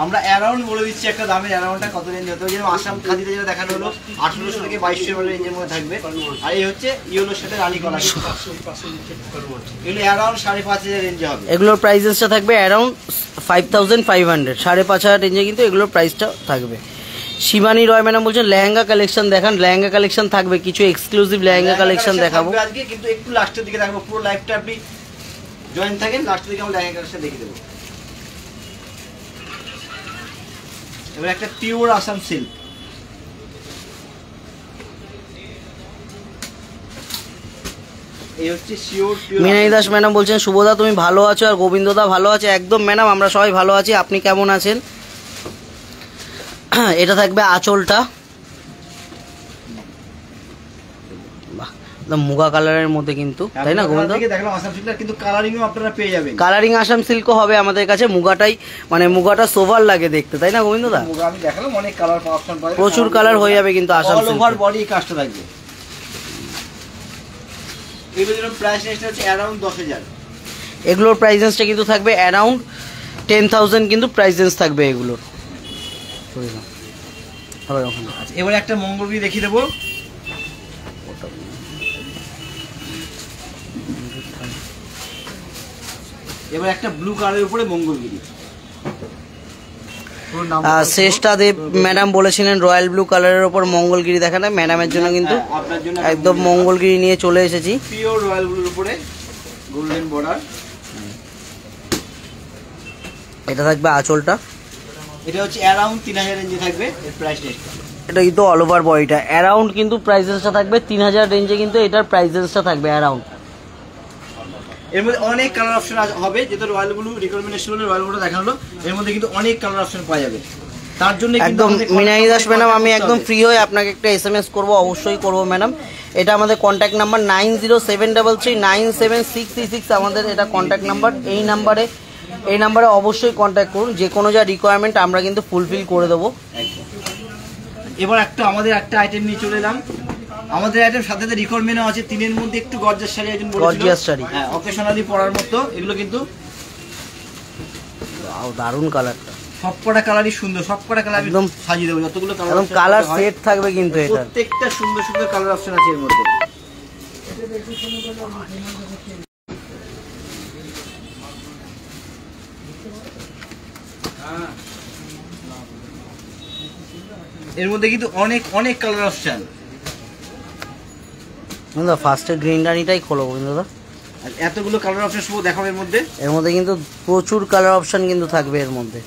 আমরা অ্যারাউন্ড বলে দিচ্ছি একটা দামের, অ্যারাউন্ডটা কত রেঞ্জ হতে হবে। যেমন আসাম খাদিতে যেটা দেখানো হলো 1800 থেকে 2200 রেঞ্জের মধ্যে থাকবে। আর এই হচ্ছে ইয়েলোর সাথে রানী কলা, এগুলো অ্যারাউন্ড 5500 রেঞ্জে হবে। এগুলোর প্রাইসেসটা থাকবে অ্যারাউন্ড 5500, 5500 রেঞ্জে কিন্তু এগুলোর প্রাইসটা থাকবে। শিবানী রয় ম্যাডাম বলছেন লেহেঙ্গা কালেকশন দেখান, লেহেঙ্গা কালেকশন থাকবে, কিছু এক্সক্লুসিভ লেহেঙ্গা কালেকশন দেখাবো আজকে, কিন্তু একটু লাস্টের দিকে দেখাবো। পুরো লাইভটা আপনি জয়েন থাকেন, লাস্টের দিকে আমরা লেহেঙ্গা কালেকশন দেখিয়ে দেবো। এবার একটা পিওর আসাম সিল্ক, এই হচ্ছে শিওর পিওর। মিনাই দাস ম্যাডাম বলছেন শুভদা তুমি ভালো আছো আর গোবিন্দদা ভালো আছে। একদম ম্যাডাম, আমরা সবাই ভালো আছি, আপনি কেমন আছেন? এটা থাকবে আঁচলটা, মুগা কালারের মধ্যে কিন্তু, তাই না গোবিন্দ? দেখলাম আসাম সিল্ক, কিন্তু কালারিংও আপনারা পেয়ে যাবেন। কালারিং আসাম সিল্কও হবে আমাদের কাছে। মুগাটাই মানে মুগাটা সোভার লাগে দেখতে, তাই না গোবিন্দদা? মুগা আমি দেখালাম, অনেক কালার অপশন পাবেন, প্রচুর কালার হয়ে যাবে কিন্তু Assam silk. All over body কাজটা থাকবে। এগুলোর প্রাইস রেঞ্জটা হচ্ছে অ্যারাউন্ড 10000। এগুলোর প্রাইস রেঞ্জটা কিন্তু থাকবে অ্যারাউন্ড 10,000 কিন্তু প্রাইস রেঞ্জ থাকবে এগুলোর। এবার একটা মঙ্গলগিরি দেখিয়ে দেবো। এবার একটা ব্লু কালারের উপরে মঙ্গলগিরি। শ্রেষ্ঠা দেব ম্যাডাম বলেছিলেন রয়্যাল ব্লু কালারের উপর মঙ্গলগিরি দেখানো, ম্যাডামের জন্য কিন্তু আপনার জন্য একদম মঙ্গলগিরি নিয়ে চলে এসেছি। পিওর রয়্যাল ব্লুর উপরে গোল্ডেন বর্ডার। এটা থাকবে আঁচলটা, এটা হচ্ছে অ্যারাউন্ড 3000 রেঞ্জে থাকবে এর প্রাইস রেঞ্জটা। এটা কিন্তু অল ওভার বডিটা অ্যারাউন্ড কিন্তু প্রাইস রেঞ্জটা থাকবে 3000 রেঞ্জে কিন্তু এটার প্রাইস রেঞ্জটা থাকবে অ্যারাউন্ড। এর মধ্যে অনেক কালার অপশন হবে, যেহেতু রয়্যাল ব্লু রিকমেন্ডেশন হলো, রয়্যাল ব্লুটা দেখানো হলো, এর মধ্যে কিন্তু অনেক কালার অপশন পাওয়া যাবে। তার জন্য একদম মিনাই দাস ম্যাডাম, আমি একদম ফ্রি হয়ে আপনাকে একটা SMS করব, অবশ্যই করব ম্যাডাম। এটা আমাদের কন্ট্যাক্ট নাম্বার 9073339766, আমাদের এটা কন্ট্যাক্ট নাম্বার। এই নাম্বারে অবশ্যই কন্ট্যাক্ট করুন, যে কোনো যা রিকোয়ারমেন্ট আমরা কিন্তু ফুলফিল করে দেবো। এবার আমাদের একটা আইটেম নিয়ে চলে এলাম। আমাদের আইটেম সাথে রিকোয়ারমেন্টও আছে, তিনের মধ্যে একটু গর্জিয়াস শাড়ি একজন বলেছিল, গর্জিয়াস শাড়ি, হ্যাঁ অকেশনালি পরার মতো। এগুলো কিন্তু দারুণ কালারটা, সবকটা কালারই সুন্দর, সবকটা কালার একদম সাজিয়ে দেবো, যতগুলো একদম কালার সেট থাকবে কিন্তু এটা প্রত্যেকটা সুন্দর সুন্দর কালার অপশন আছে এর মধ্যে। এর মধ্যে কিন্তু অনেক অনেক কালার অপশন। ফার্স্টে গ্রিন রানিটাই খোলো গোবিন্দদা, আর এতগুলো কালার অপশন শুধু দেখাবো এর মধ্যে। এর মধ্যে কিন্তু প্রচুর কালার অপশন কিন্তু থাকবে এর মধ্যে।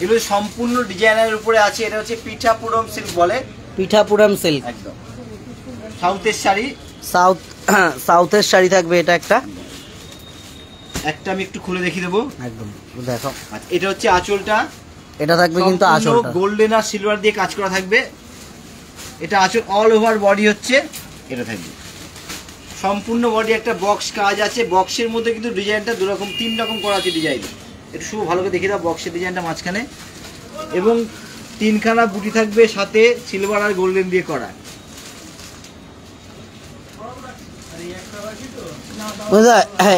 এগুলো সম্পূর্ণ ডিজাইনের উপরে আছে। এটা হচ্ছে পিঠাপুরম সিল্ক বলে, পিঠাপুরম সিল্ক, একদম সাউথের শাড়ি, সাউথ সাউথের শাড়ি থাকবে এটা একটা। একটা আমি একটু খুলে দেখিয়ে দেবো। একদম দেখো। আচ্ছা, এটা হচ্ছে আঁচলটা। এটা থাকবে কিন্তু আঁচলটা গোল্ডেন আর সিলভার দিয়ে কাজ করা থাকবে। এটা আঁচল, অল ওভার বডি হচ্ছে এটা থাকবে। সম্পূর্ণ বডি একটা বক্স কাজ আছে। বক্সের মধ্যে কিন্তু ডিজাইনটা দুরকম, 3 রকম করা আছে ডিজাইন। একটু শুভ ভালো করে দেখিয়ে দাও বক্সের ডিজাইনটা মাঝখানে, এবং 3খানা বুটি থাকবে সাথে সিলভার আর গোল্ডেন দিয়ে করা।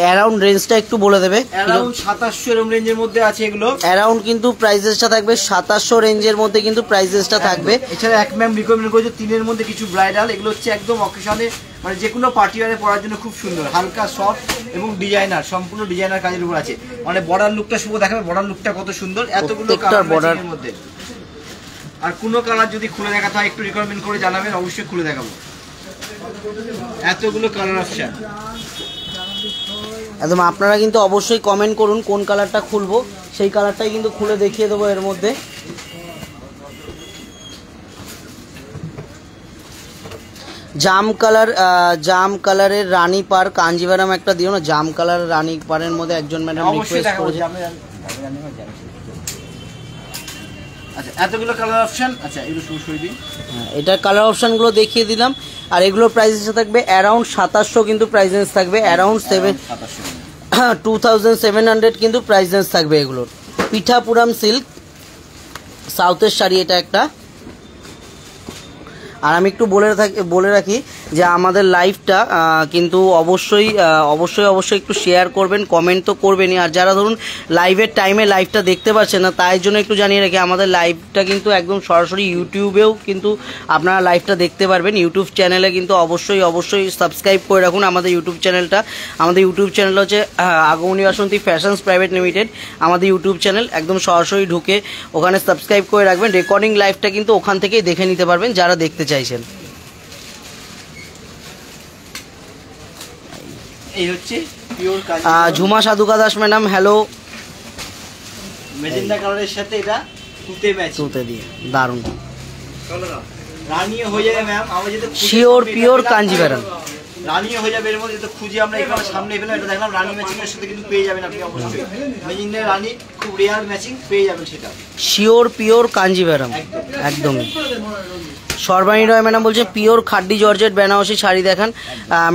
অ্যারাউন্ড রেঞ্জটা একটু বলে দেবে। অ্যারাউন্ড 2700 এরকম রেঞ্জের মধ্যে আছে এগুলো। অ্যারাউন্ড কিন্তু প্রাইসেসটা থাকবে 2700 রেঞ্জের মধ্যে কিন্তু প্রাইসেসটা থাকবে। এছাড়া এক ম্যাম রিকমেন্ড করেছে 3-এর মধ্যে কিছু ব্রাইডাল। এগুলো হচ্ছে একদম অকেশনে, মানে যে কোনো পার্টি ওয়ারে পরার জন্য খুব সুন্দর, হালকা সফট এবং ডিজাইনার, সম্পূর্ণ ডিজাইনার কাজের উপর আছে। মানে বর্ডার লুকটা শুভ দেখাবে, বর্ডার লুকটা কত সুন্দর, এতগুলো কালার বর্ডারের মধ্যে। আর কোনো কালার যদি খুলে দেখাতে হয় একটু রিকমেন্ড করে জানাবেন, অবশ্যই খুলে দেখাবো। এতগুলো কালার অপশন একদম আপনারা কিন্তু অবশ্যই কমেন্ট করুন কোন কালারটা খুলবো, সেই কালারটাই কিন্তু খুলে দেখিয়ে দেবো। এর মধ্যে জাম কালারের রানী পার কাঞ্জিভারাম একটা দিও না। জাম কালার রানী পারের মধ্যে একজন ম্যাডাম রিকোয়েস্ট করেছে। আচ্ছা, এতগুলো কালার অপশন। আচ্ছা, এগুলো শুরু করে দিন। এটার কালার অপশনগুলো দেখিয়ে দিলাম। আর এগুলোর প্রাইস থাকবে অ্যারাউন্ড 2700 কিন্তু প্রাইস রেঞ্জ থাকবে। অ্যারাউন্ড 2700 কিন্তু প্রাইস রেঞ্জ থাকবে এগুলোর। পিঠাপুরাম সিল্ক সাউথের শাড়ি এটা একটা। আর আমি একটু বলে রাখি যে আমাদের লাইভটা কিন্তু অবশ্যই একটু শেয়ার করবেন, কমেন্ট তো করবেনই। আর যারা ধরুন লাইভের টাইমে লাইভটা দেখতে পাচ্ছেন না, তাই জন্য একটু জানিয়ে রাখি আমাদের লাইভটা কিন্তু একদম সরাসরি ইউটিউবেও কিন্তু আপনারা লাইভটা দেখতে পারবেন। ইউটিউব চ্যানেলে কিন্তু অবশ্যই সাবস্ক্রাইব করে রাখুন আমাদের ইউটিউব চ্যানেলটা। আমাদের ইউটিউব চ্যানেল হচ্ছে আগমনী বাসন্তী ফ্যাশনস প্রাইভেট লিমিটেড। আমাদের ইউটিউব চ্যানেল একদম সরাসরি ঢুকে ওখানে সাবস্ক্রাইব করে রাখবেন। রেকর্ডিং লাইভটা কিন্তু ওখান থেকেই দেখে নিতে পারবেন যারা দেখতে চাইছেন। এই হচ্ছে পিওর কাজ। Jhuma সাধুকা Das madam hello. Magenta কালারের সাথে এটা তুতে ম্যাচ, তুতে দিয়ে দারুণ রানিও হয়ে যাবে ম্যাম। আমরা যেটা শিওর পিওর কাঞ্জিভারাম রানিও হয়ে যাবে। এর মধ্যে যেটা খুঁজে আমরা এখানে সামনে পেলাম, এটা দেখলাম রানি ম্যাচিং এর সাথে কিন্তু পেয়ে যাবেন আপনি অবশ্যই। মেজেন্ডা রানি খুব রেয়ার ম্যাচিং পেয়ে যাবেন সেটা। শিওর পিওর কাঞ্জিভারাম একদমই। সর্বাণী রয় ম্যাডাম বলছে পিওর খাড্ডি জর্জেট বেনারসি শাড়ি দেখান।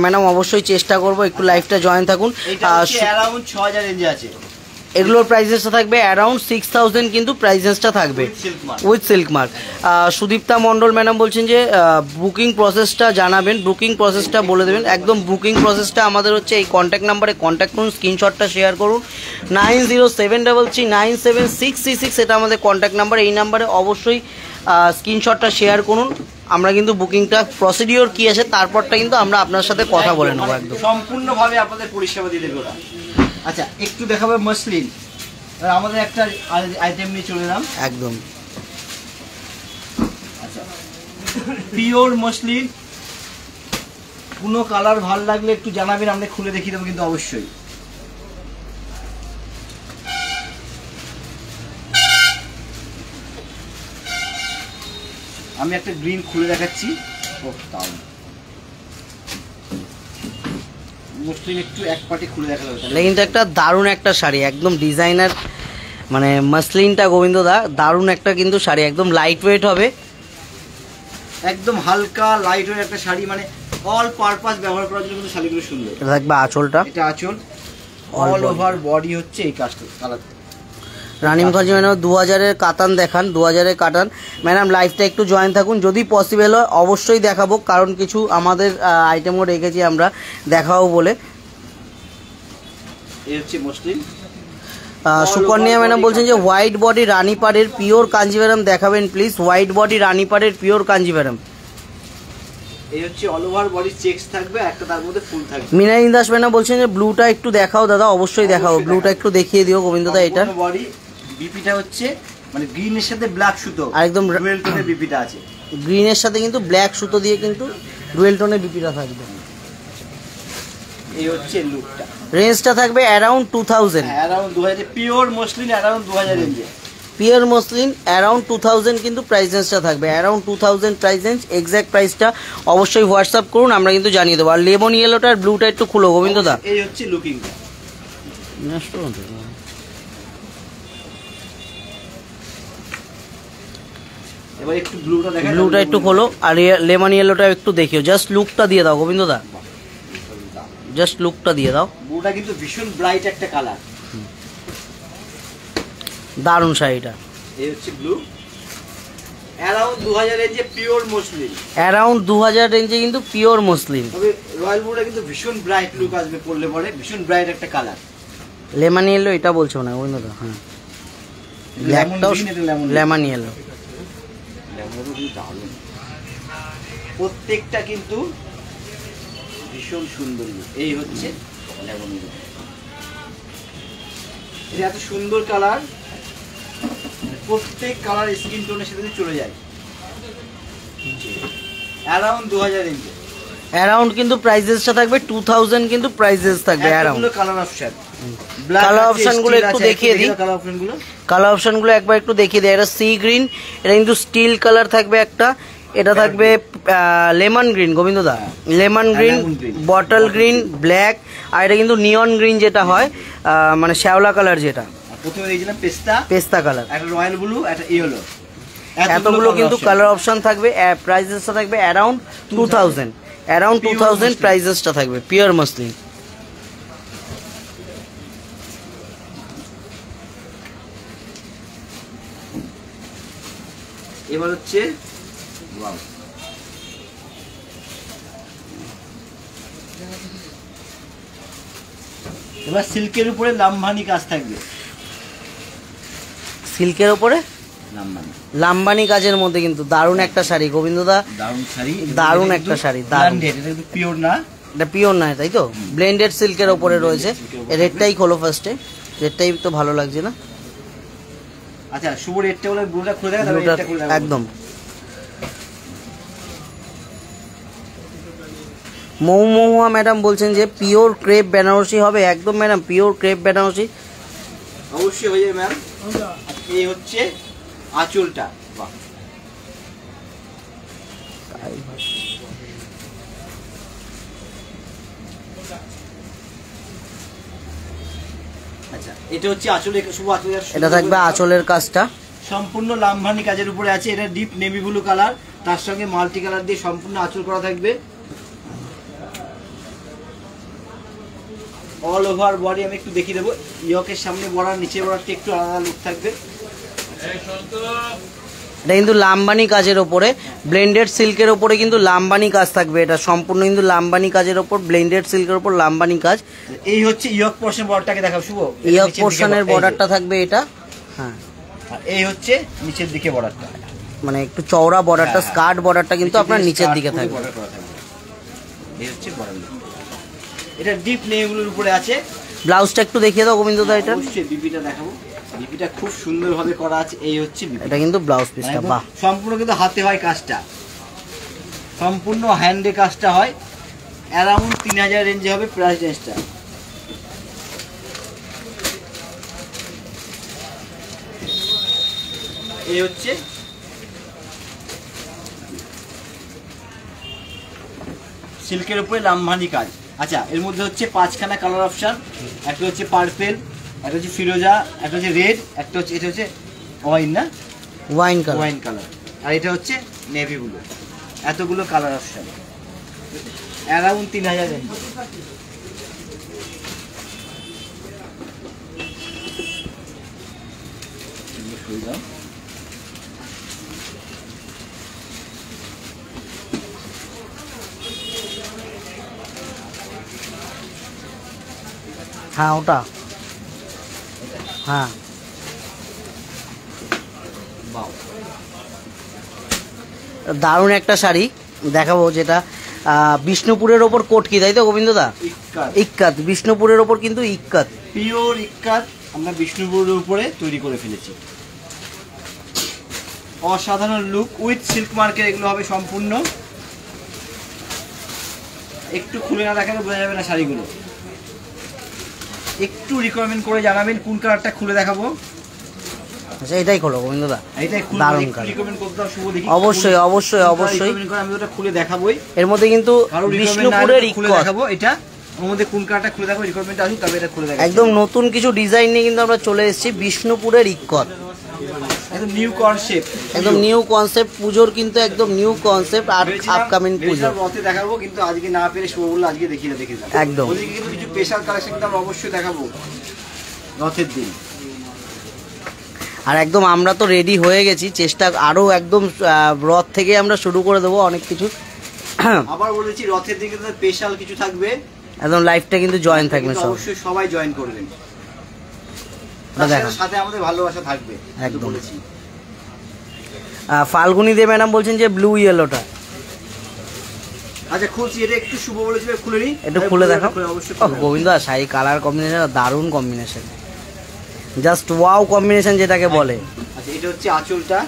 ম্যাডাম অবশ্যই চেষ্টা করব, একটু লাইভটা জয়েন থাকুন। অ্যারাউন্ড 6000 রেঞ্জে আছে। এগুলোর প্রাইসেসটা থাকবে অ্যারাউন্ড 6000 কিন্তু প্রাইসেসটা থাকবে with silk mark. Sudipta Mondal madam বলছেন যে বুকিং প্রসেসটা জানাবেন, বুকিং প্রসেসটা বলে দেবেন। একদম বুকিং প্রসেসটা আমাদের হচ্ছে এই কন্ট্যাক্ট নাম্বারে কন্ট্যাক্ট করুন, স্ক্রিনশটটা শেয়ার করুন। 9073339636 এটা আমাদের কন্ট্যাক্ট নাম্বার। এই নাম্বারে অবশ্যই স্ক্রিনশটটা শেয়ার করুন। আমরা কিন্তু বুকিংটা প্রসিডিওর কি আছে তারপরটা কিন্তু আমরা আপনার সাথে কথা বলে নেবো। একদম সম্পূর্ণভাবে আপনাদের পরিষেবা দিয়ে দেবো। আচ্ছা, একটু দেখাবে মসলিন। আমাদের একটা আইটেম নিয়ে চলে এলাম একদম। আচ্ছা, পিওর মসলিন। কোনো কালার ভাল লাগলে একটু জানাবেন, আমরা খুলে দেখিয়ে দেবো কিন্তু অবশ্যই। আমি একটা গ্রিন খুলে দেখাচ্ছি। একটু এক পাটি খুলে দেখালো, কিন্তু একটা দারুণ একটা শাড়ি, একদম ডিজাইনার, মানে মসলিনটা গোবিন্দ দা দারুণ একটা কিন্তু শাড়ি, একদম লাইট ওয়েট হবে, একদম হালকা লাইট ওয়েট একটা শাড়ি, মানে অল পারপাস ব্যবহার করার জন্য কিন্তু শাড়িগুলো সুন্দর। এটা থাকবে আঁচলটা, এটা আঁচল, অল ওভার বডি হচ্ছে এই কাজটা কালার। রানী মুখার্জি ম্যাডাম 2000-এর কাতান দেখান, 2000-এর কাতান। ম্যাডাম লাইভটা একটু জয়েন থাকুন, যদি পসিবল হয় অবশ্যই দেখাবো, কারণ কিছু আমাদের আইটেমও রেখেছি আমরা দেখাবো বলে। এই হচ্ছে মসলিন। সুকন্যা ম্যাডাম বলছেন যে হোয়াইট বডি রানীপাড়ের পিওর কাঞ্জিভারাম দেখাবেন প্লিজ, হোয়াইট বডি রানীপাড়ের পিওর কাঞ্জিভারাম। এই হচ্ছে অল ওভার বডি চেকস থাকবে, একটা তার মধ্যে ফুল থাকবে। মিনারিন দাস ম্যাডাম বলছেন যে ব্লুটা একটু দেখাও দাদা, অবশ্যই দেখাবো, ব্লুটা একটু দেখিয়ে দিও গোবিন্দদা। এটা বডি বিপিটা হচ্ছে মানে গ্রিনের সাথে ব্ল্যাক সুতো, আর একদম ডুয়েল টোনের বিপিটা আছে, গ্রিনের সাথে কিন্তু ব্ল্যাক সুতো দিয়ে কিন্তু ডুয়েল টোনের বিপিটা থাকবে। এই হচ্ছে লুকটা। রেঞ্জটা থাকবে around 2000, around 2000 pure muslin, around 2000 রেঞ্জে। পিওর মসলিন অ্যারাউন্ড 2000 কিন্তু প্রাইস রেঞ্জটা থাকবে, অ্যারাউন্ড 2000 প্রাইস রেঞ্জ। এক্স্যাক্ট প্রাইসটা অবশ্যই হোয়াটসঅ্যাপ করুন, আমরা কিন্তু জানিয়ে দেবো। আর লেমন ইয়েলোটা আর ব্লুটা একটু খুলো গোবিন্দ দা। এই হচ্ছে লুকিংটা। এবার একটু ব্লুটা দেখা, ব্লুটা একটু খোলো আর লেমন ইয়েলোটা একটু দেখিও, জাস্ট লুকটা দিয়ে দাও গোবিন্দ দা, জাস্ট লুকটা দিয়ে দাও। ব্লুটা কিন্তু ভীষণ ব্রাইট একটা কালার, দারুণ শাড়িটা। এই হচ্ছে ব্লু, অ্যারাউন্ড 2000 রেঞ্জে পিওর মসলিন, অ্যারাউন্ড 2000 রেঞ্জে কিন্তু পিওর মসলিন। তবে রয়্যাল ব্লুটা কিন্তু ভীষণ ব্রাইট লুক আসবে পরলে পরে, ভীষণ ব্রাইট একটা কালার। লেমন ইয়েলো এটা বলছো না গোবিন্দ দা? হ্যাঁ, ব্ল্যাকটাও লেমন ইয়েলো। প্রত্যেকটা কিন্তু ভীষণ সুন্দর। এই হচ্ছে লেমন ইয়েলো, এটা এত সুন্দর কালার, প্রত্যেক কালার স্কিন টোনের সাথে চলে যায়। অ্যারাউন্ড 2000 রেঞ্জে, অ্যারাউন্ড কিন্তু প্রাইসেসটা থাকবে 2000 কিন্তু প্রাইসেস থাকবে অ্যারাউন্ড। কালার অপশন, কালার অপশনগুলো একটু দেখিয়ে দিই। কালার অপশনগুলো একবার একটু দেখিয়ে দিই। এটা সি গ্রিন, এটা কিন্তু স্টিল কালার থাকবে একটা, এটা থাকবে লেমন গ্রিন গোবিন্দ দা, lemon green, bottle green, black, আর এটা কিন্তু নিয়ন গ্রিন যেটা হয়, মানে শ্যাওলা কালার যেটা। প্রথমে দেখছিলাম পেস্তা, পেস্তা কালার, একটা রয়্যাল ব্লু, একটা ইয়েলো, এতগুলো কিন্তু কালার অপশন থাকবে। প্রাইসেসটা থাকবে অ্যারাউন্ড 2000, অ্যারাউন্ড 2000 প্রাইসেসটা থাকবে পিওর মসলিন। এবার হচ্ছে ওয়াও, এবার সিল্কের উপরে লামভানি কাজ থাকবে। সিল্কের উপরে লাম্বানি কাজের মধ্যে কিন্তু দারুণ একটা শাড়ি গোবিন্দ দা, দারুণ শাড়ি, দারুণ একটা শাড়ি, দারুণ। এটা কিন্তু পিওর না, এটা পিওর না, তাই তো? ব্লেন্ডেড সিল্কের উপরে রয়েছে। রেডটাই খোলো ফার্স্টে, রেডটাই তো ভালো লাগছে না? আচ্ছা শুভ রেডটা বলে ব্লুটা খুলে দেখা, তাহলে রেডটা খুলে দেখা একদম। মহুয়া ম্যাডাম বলছেন যে পিওর ক্রেপ বেনারসি হবে। একদম ম্যাডাম, পিওর ক্রেপ বেনারসি অবশ্যই হয়ে যাবে ম্যাম। এই হচ্ছে আঁচলটা, বাহ, আচ্ছা এটা হচ্ছে আঁচলে, শুভ আঁচলে, এটা থাকবে আঁচলের কাজটা সম্পূর্ণ লামভানি কাজের উপরে আছে। এটা ডিপ নেভি ব্লু কালার, তার সঙ্গে মাল্টি কালার দিয়ে সম্পূর্ণ আঁচল করা থাকবে। অল ওভার বডি আমি একটু দেখিয়ে দেবো। ইয়কের সামনে বড়ার, নিচে বড়ারটা একটু আলাদা লুক থাকবে। এটা কিন্তু লামবানি কাজের ওপরে, ব্লেন্ডেড সিল্কের ওপরে কিন্তু লামবানি কাজ থাকবে। এটা সম্পূর্ণ কিন্তু লামবানি কাজের ওপর, ব্লেন্ডেড সিল্কের ওপর লামবানি কাজ। এই হচ্ছে ইয়ক পোর্শন বর্ডারটাকে দেখাও শুভ। ইয়ক পোর্শনের বর্ডারটা থাকবে এটা, হ্যাঁ। আর এই হচ্ছে নিচের দিকে বর্ডারটা, মানে একটু চওড়া বর্ডারটা, স্কার্ট বর্ডারটা কিন্তু আপনার নিচের দিকে থাকবে। এই হচ্ছে বর্ডার, এটা ডিপ নেভিগুলোর উপরে আছে। ব্লাউজটা একটু দেখিয়ে দাও গোবিন্দ দা। এটা অবশ্যই বিপিটা দেখাবো, বিপিটা খুব সুন্দরভাবে করা আছে। এই হচ্ছে বিপি, এটা কিন্তু ব্লাউজ পিসটা, বাহ, সম্পূর্ণ কিন্তু হাতে হয় কাজটা, সম্পূর্ণ হ্যান্ডে কাজটা হয়। অ্যারাউন্ড 3000 রেঞ্জে হবে প্রাইস রেঞ্জটা। এই হচ্ছে সিল্কের উপরে লামভানি কাজ। আচ্ছা এর মধ্যে হচ্ছে 5খানা কালার অপশন, একটা হচ্ছে পার্পেল, একটা হচ্ছে ফিরোজা, একটা হচ্ছে রেড, একটা হচ্ছে, এটা হচ্ছে ওয়াইন না, ওয়াইন কালার, ওয়াইন কালার, আর এটা হচ্ছে নেভি ব্লু। এতগুলো কালার অপশন, অ্যারাউন্ড 3000 রেঞ্জ। হ্যাঁ ওটা, হ্যাঁ দারুণ একটা শাড়ি দেখাবো, যেটা বিষ্ণুপুরের ওপর কোটকি, তাই তো গোবিন্দ দা? ইক্কাত, বিষ্ণুপুরের ওপর কিন্তু ইক্কাত, পিওর ইক্কাত আমরা বিষ্ণুপুরের উপরে তৈরি করে ফেলেছি। অসাধারণ লুক উইথ সিল্ক মার্কের এগুলো হবে সম্পূর্ণ। একটু খুলে না দেখালে বোঝা যাবে না শাড়িগুলো। একটু রিকমেন্ড করে জানাবেন কোন কালারটা খুলে দেখাবো। আচ্ছা এটাই খোলো গোবিন্দ দা, এইটাই খুলে দারুণ একটু কালার। রিকমেন্ড করতে হবে শুভ দেখি। অবশ্যই অবশ্যই অবশ্যই, রিকমেন্ড করে আমি ওটা খুলে দেখাবোই। এর মধ্যে কিন্তু কারো বিষ্ণুপুরের খুলে ইক্কত দেখাবো এটা, ওর মধ্যে কোন কালারটা খুলে দেখাবো, রিকমেন্ড আসুক তবে এটা খুলে দেখাবো। একদম নতুন কিছু ডিজাইন নিয়ে কিন্তু আমরা চলে এসেছি, বিষ্ণুপুরের ইক্কত, একদম নিউ কনসেপ্ট, একদম নিউ কনসেপ্ট পুজোর, কিন্তু একদম নিউ কনসেপ্ট আর আপকামিং পুজো। রথে দেখাবো কিন্তু আজকে না পেরে শুভ বললো আজকে দেখে যাবো একদম। ওদিকে কিন্তু কিছু স্পেশাল কালেকশন কিন্তু আমরা অবশ্যই দেখাবো রথের দিন। আর একদম আমরা তো রেডি হয়ে গেছি, চেষ্টা আরো একদম রথ থেকে আমরা শুরু করে দেবো অনেক কিছু। আবার বলেছি রথের দিন কিন্তু স্পেশাল কিছু থাকবে, একদম লাইফটা কিন্তু জয়েন থাকবে কিন্তু সব। অবশ্যই সবাই জয়েন করবেন, ওটা দেখান। তার সাথে আমাদের ভালোবাসা থাকবে একদম। বলেছি। ফাল্গুনি দে ম্যাডাম বলছেন যে ব্লু ইয়েলোটা, আচ্ছা খুলছি, এটা একটু শুভ বলেছিল খুলে নি, একটু খুলে দেখো। অবশ্যই গোবিন্দ শাড়ি কালার কম্বিনেশন দারুণ কম্বিনেশন, জাস্ট ওয়াও কম্বিনেশন যেটাকে বলে। আচ্ছা এটা হচ্ছে আঁচলটা,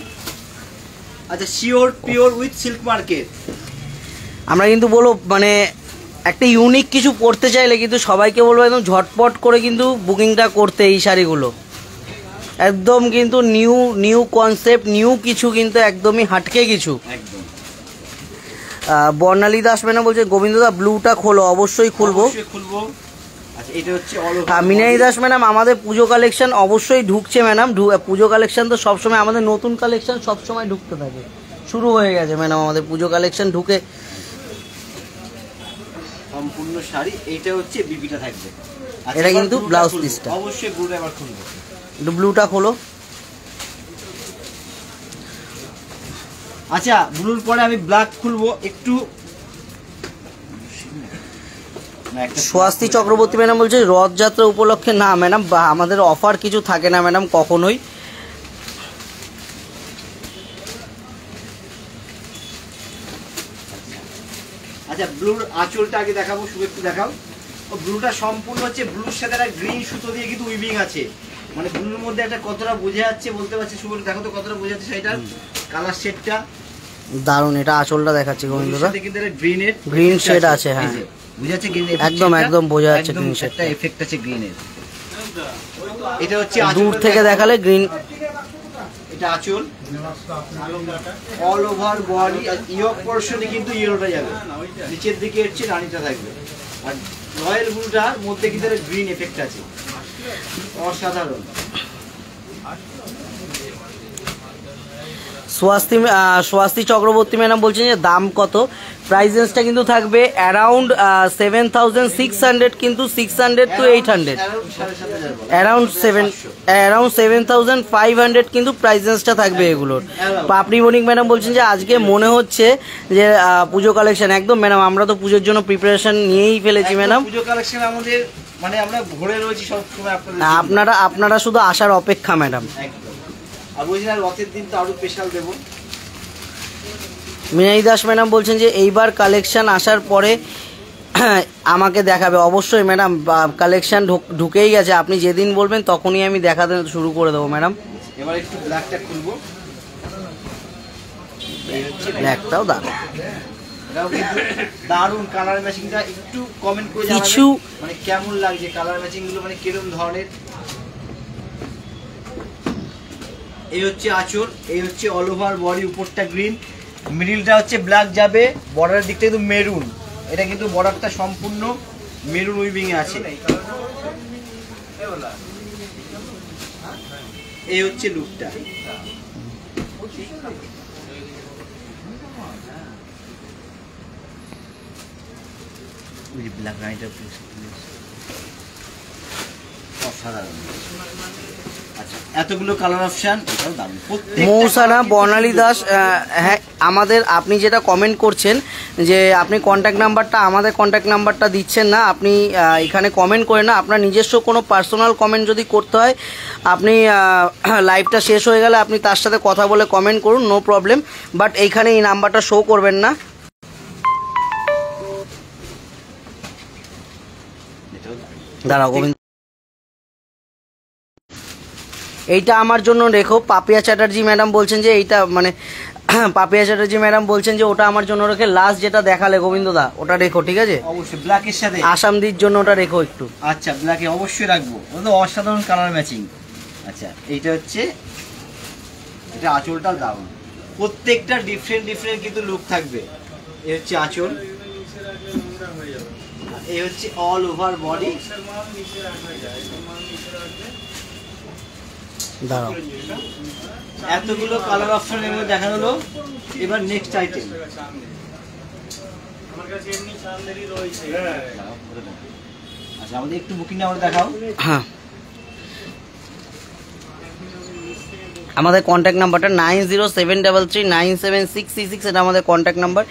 আচ্ছা sure pure with silk market. আমরা কিন্তু বলবো মানে একটা ইউনিক কিছু পড়তে চাইলে কিন্তু সবাইকে বলবো একদম ঝটপট করে কিন্তু বুকিংটা করতে এই শাড়িগুলো, একদম কিন্তু নিউ নিউ কনসেপ্ট, নিউ কিছু, কিন্তু একদমই হাটকে কিছু। একদম বর্ণালী দাস ম্যাডাম বলছে গোবিন্দদা ব্লুটা খোলো, অবশ্যই খুলবো। অবশ্যই খুলবো। আচ্ছা এটা হচ্ছে অল মিনাই দাস ম্যাডাম আমাদের পুজো কালেকশন অবশ্যই ঢুকছে ম্যাডাম, পুজো কালেকশন তো সবসময় আমাদের নতুন কালেকশন সবসময় ঢুকতে থাকে, শুরু হয়ে গেছে ম্যাডাম আমাদের পুজো কালেকশন ঢুকে। সম্পূর্ণ শাড়ি, এইটা হচ্ছে বিবিটা থাকবে। আচ্ছা, এটা এবার কিন্তু ব্লুটা ব্লাউজ খুলবো। পিসটা। অবশ্যই ব্লুটা এবার খুলবো। একটু ব্লুটা খোলো। আচ্ছা ব্লুর পরে আমি ব্ল্যাক খুলবো একটু। স্বস্তি চক্রবর্তী ম্যাডাম বলছে রথযাত্রা উপলক্ষে না ম্যাডাম, আমাদের অফার কিছু থাকে না ম্যাডাম কখনোই। আচ্ছা ব্লুর আঁচলটা আগে দেখাবো, শুধু একটু দেখাও। ও ব্লুটা সম্পূর্ণ হচ্ছে ব্লুর সাথে একটা গ্রিন সুতো দিয়ে কিন্তু উইভিং আছে, মানে ব্লুর মধ্যে একটা কতটা বোঝা যাচ্ছে বলতে পারছি শুভ, দেখো তো কতটা বোঝা যাচ্ছে সেটার কালার শেডটা দারুন, এটা আঁচলটা দেখাচ্ছি গোবিন্দদা, কিন্তু একটা গ্রিনের গ্রিন শেড আছে, হ্যাঁ বুঝা যাচ্ছে গ্রিন, একদম একদম বোঝা যাচ্ছে গ্রিন একটা শেডটা, এফেক্ট আছে গ্রিনের। এটা হচ্ছে দূর থেকে দেখালে গ্রিন। এটা আঁচল, অল ওভার বডি আর ইয়ক পোরশনে কিন্তু ইয়েলোটা যাবে, নিচের দিকে হচ্ছে রানীটা থাকবে, আর রয়্যাল ব্লুটার মধ্যে কিন্তু একটা গ্রিন এফেক্ট আছে, অসাধারণ। স্বস্তি চক্রবর্তী ম্যাডাম বলছেন যে দাম কত, প্রাইস রেঞ্জটা কিন্তু থাকবে অ্যারাউন্ড 7,600, কিন্তু 600 to 800, অ্যারাউন্ড 7,500 কিন্তু প্রাইস রেঞ্জটা থাকবে এগুলোর। পাপড়ি মনিক ম্যাডাম বলছেন যে আজকে মনে হচ্ছে যে পুজো কালেকশন, একদম ম্যাডাম আমরা তো পুজোর জন্য প্রিপারেশন নিয়েই ফেলেছি ম্যাডাম, পুজো কালেকশন আমাদের মানে আমরা ভরে রয়েছি সব সময় আপনাদের, আপনারা শুধু আসার অপেক্ষা ম্যাডাম। একদম। আর বলছি না রথের দিন তো আরো স্পেশাল দেবো। মিনাই দাস ম্যাডাম বলছেন যে এইবার কালেকশন আসার পরে আমাকে দেখাবে, অবশ্যই ম্যাডাম কালেকশন ঢুকেই গেছে, আপনি যেদিন বলবেন তখনই আমি দেখাতে শুরু করে দেবো ম্যাডাম। এবার একটু ব্ল্যাকটা খুলবো, ব্ল্যাকটাও দারুণ, এটাও কিন্তু দারুণ কালার ম্যাচিংটা, একটু কমেন্ট করে কিছু জানাবেন মানে কেমন লাগছে কালার ম্যাচিং গুলো, মানে কিরকম ধরনের। এই হচ্ছে আঁচল, এই হচ্ছে অল ওভার বডি, উপরটা গ্রিন, মিডিলটা হচ্ছে ব্ল্যাক যাবে, বর্ডারের দিকটা কিন্তু মেরুন, এটা কিন্তু বর্ডারটা সম্পূর্ণ মেরুন উইভিং এ আছে। এই হচ্ছে লুকটা। ব্ল্যাক রাইটার অসাধারণ। আচ্ছা এতগুলো কালার অপশন, এটাও দারুণ। মৌসানা বর্ণালী দাস, হ্যাঁ আমাদের আপনি যেটা কমেন্ট করছেন যে আপনি কন্ট্যাক্ট নাম্বারটা, আমাদের কন্ট্যাক্ট নাম্বারটা দিচ্ছেন না, আপনি এখানে কমেন্ট করেন না, আপনার নিজস্ব কোনো পার্সোনাল কমেন্ট যদি করতে হয় আপনি লাইভটা শেষ হয়ে গেলে আপনি তার সাথে কথা বলে কমেন্ট করুন, নো প্রবলেম, বাট এইখানে এই নাম্বারটা শো করবেন না। দাঁড়াও গোবিন্দ, এইটা আমার জন্য রেখো। পাপিয়া চ্যাটার্জি ম্যাডাম বলছেন যে এইটা মানে পাপিয়া চ্যাটার্জি ম্যাডাম বলছেন যে ওটা আমার জন্য রেখে, লাস্ট যেটা দেখালে গোবিন্দদা ওটা রেখো, ঠিক আছে? অবশ্যই ব্ল্যাকের সাথে আসামদির জন্য ওটা রেখো একটু। আচ্ছা ব্ল্যাকে অবশ্যই রাখবো, ও তো অসাধারণ কালার ম্যাচিং। আচ্ছা এইটা হচ্ছে এটা আঁচলটাও দারুণ, প্রত্যেকটা ডিফারেন্ট কিন্তু লুক থাকবে। এই হচ্ছে আঁচল, এই হচ্ছে অল ওভার বডি। দাঁড়াও, এতগুলো কালার অপশন এর মধ্যে দেখানো হলো। এবার নেক্সট আইটেম, আচ্ছা আমাদের একটু বুকিং নাম্বার দেখাও। হ্যাঁ, আমাদের কন্ট্যাক্ট নাম্বারটা 9073339766, এটা আমাদের কন্ট্যাক্ট নাম্বার।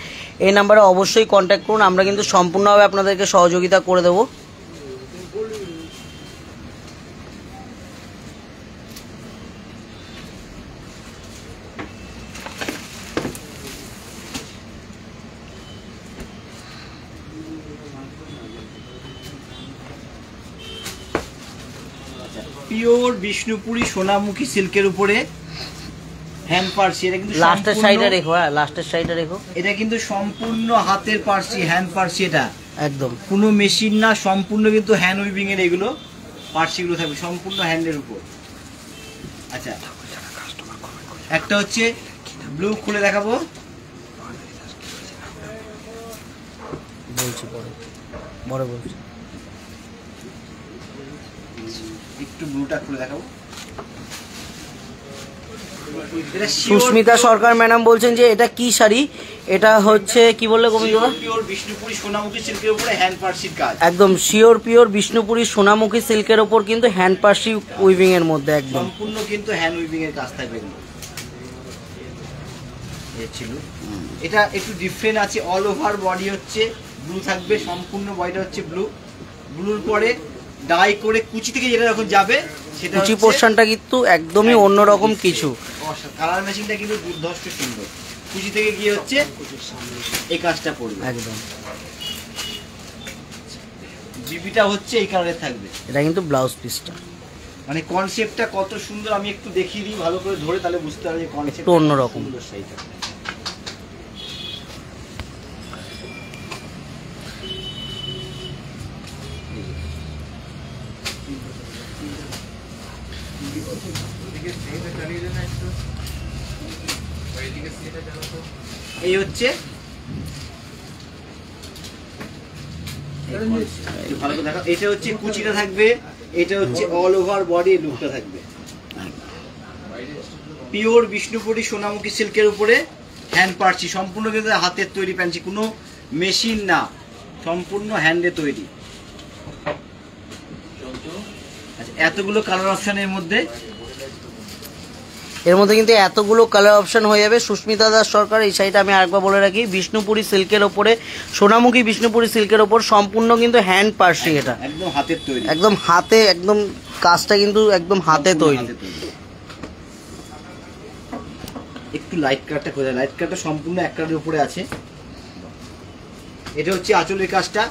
এই নাম্বারে অবশ্যই কন্ট্যাক্ট করুন, আমরা কিন্তু সম্পূর্ণভাবে আপনাদেরকে সহযোগিতা করে দেবো। পিওর বিষ্ণুপুরি সোনামুখী সিল্কের উপরে হ্যান্ড পার্সি। এটা কিন্তু লাস্টের সাইডে রেখো, হ্যাঁ লাস্টের সাইডে রেখো। এটা কিন্তু সম্পূর্ণ হাতের পার্সি, হ্যান্ড পার্সি। এটা একদম কোনো মেশিন না, সম্পূর্ণ কিন্তু হ্যান্ড উইভিং এর এগুলো পার্সিগুলো থাকবে সম্পূর্ণ হ্যান্ডের উপর। আচ্ছা একটা হচ্ছে ব্লু খুলে দেখাবো, বলছি পরে, পরে বলছি। একটু ব্লুটা খুলে দেখাবো। সুস্মিতা সরকার ম্যাডাম বলছেন যে এটা কি শাড়ি, এটা হচ্ছে কি বললে গোবিন্দদা? পিওর বিষ্ণুপুরি সোনামুখী সিল্কের উপরে হ্যান্ড পার্সির কাজ। একদম শিওর পিওর বিষ্ণুপুরি সোনামুখী সিল্কের ওপর কিন্তু হ্যান্ড পার্সি উইভিং এর মধ্যে একদম সম্পূর্ণ কিন্তু হ্যান্ড উইভিং এর কাজ থাকবে এগুলো। এই ছিল, এটা একটু ডিফারেন্ট আছে। অল ওভার বডি হচ্ছে ব্লু থাকবে, সম্পূর্ণ বডিটা হচ্ছে ব্লু। ব্লুর পরে ডাই করে কুচি থেকে যেটা যখন যাবে সেটা কুচি পোর্শনটা কিন্তু একদমই অন্যরকম কিছু। কালার ম্যাচিংটা কিন্তু দুর্ধর্ষ সুন্দর। কুচি থেকে গিয়ে হচ্ছে এই কাজটা পড়বে একদম। বিবিটা হচ্ছে এই কালারের থাকবে। এটা কিন্তু ব্লাউজ পিসটা, মানে কনসেপ্টটা কত সুন্দর, আমি একটু দেখিয়ে দিই ভালো করে ধরে, তাহলে বুঝতে পারবে কনসেপ্ট একটু অন্যরকম। সেইটা এই হচ্ছে ভালো করে দেখো, এটা হচ্ছে কুচিটা থাকবে, এটা হচ্ছে অল ওভার বডি লুকটা থাকবে। পিওর বিষ্ণুপুরি সোনামুখী সিল্কের উপরে হ্যান্ড পার্সি, সম্পূর্ণ কিন্তু হাতের তৈরি প্যান্সি, কোনো মেশিন না, সম্পূর্ণ হ্যান্ডে তৈরি। আচ্ছা এতগুলো কালার অপশনের মধ্যে, এর মধ্যে কিন্তু এতগুলো কালার অপশন হয়ে যাবে। সুস্মিতা দাস সরকার, এই শাড়িটা আমি আরেকবার বলে রাখি, বিষ্ণুপুরি সিল্কের ওপরে সোনামুখী বিষ্ণুপুরি সিল্কের ওপর সম্পূর্ণ কিন্তু হ্যান্ড পার্সি, এটা একদম হাতের তৈরি, একদম হাতে, একদম কাজটা কিন্তু একদম হাতে তৈরি। একটু লাইট কালারটা খোঁজা, লাইট কালারটা সম্পূর্ণ এক কালারের উপরে আছে। এটা হচ্ছে আঁচলের কাজটা,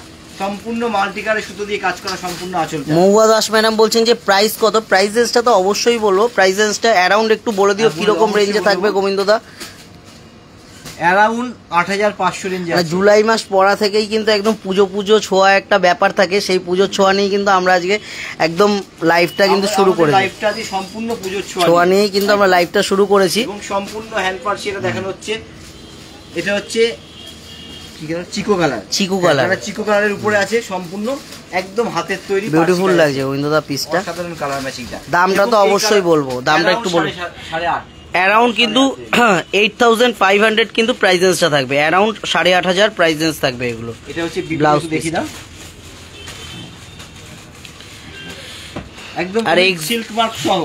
সম্পূর্ণ মাল্টি কালারের সুতো দিয়ে কাজ করা সম্পূর্ণ আঁচলটা। মহুয়া দাস ম্যাডাম বলছেন যে প্রাইস কত, প্রাইস রেঞ্জটা তো অবশ্যই বলবো, প্রাইস রেঞ্জটা অ্যারাউন্ড একটু বলে দিও কিরকম রেঞ্জে থাকবে গোবিন্দদা। অ্যারাউন্ড 8500 রেঞ্জে আছে। জুলাই মাস পড়া থেকেই কিন্তু একদম পুজো পুজো ছোঁয়া একটা ব্যাপার থাকে, সেই পুজোর ছোঁয়া নিয়েই কিন্তু আমরা আজকে একদম লাইভটা কিন্তু শুরু করেছি। লাইভটা দিয়ে সম্পূর্ণ পুজোর ছোঁয়া নিয়েই কিন্তু আমরা লাইভটা শুরু করেছি এবং সম্পূর্ণ হ্যান্ড পার্সি এটা দেখানো হচ্ছে। এটা হচ্ছে কি colour? Chikoo colour. Chikoo colour, chikoo কালারের উপরে আছে, সম্পূর্ণ একদম হাতের তৈরি, বিউটিফুল লাগছে গোবিন্দদা পিসটা। সাধারণ কালার ম্যাচিংটা। দামটা তো অবশ্যই বলবো, দামটা একটু বলবো। 8.5 অ্যারাউন্ড কিন্তু 8500 কিন্তু প্রাইস রেঞ্জটা থাকবে, অ্যারাউন্ড 8500 প্রাইস রেঞ্জ থাকবে এগুলো। এটা হচ্ছে ব্লাউজ, দেখি দাও একদম আর সিল্ক মার্ক সহ।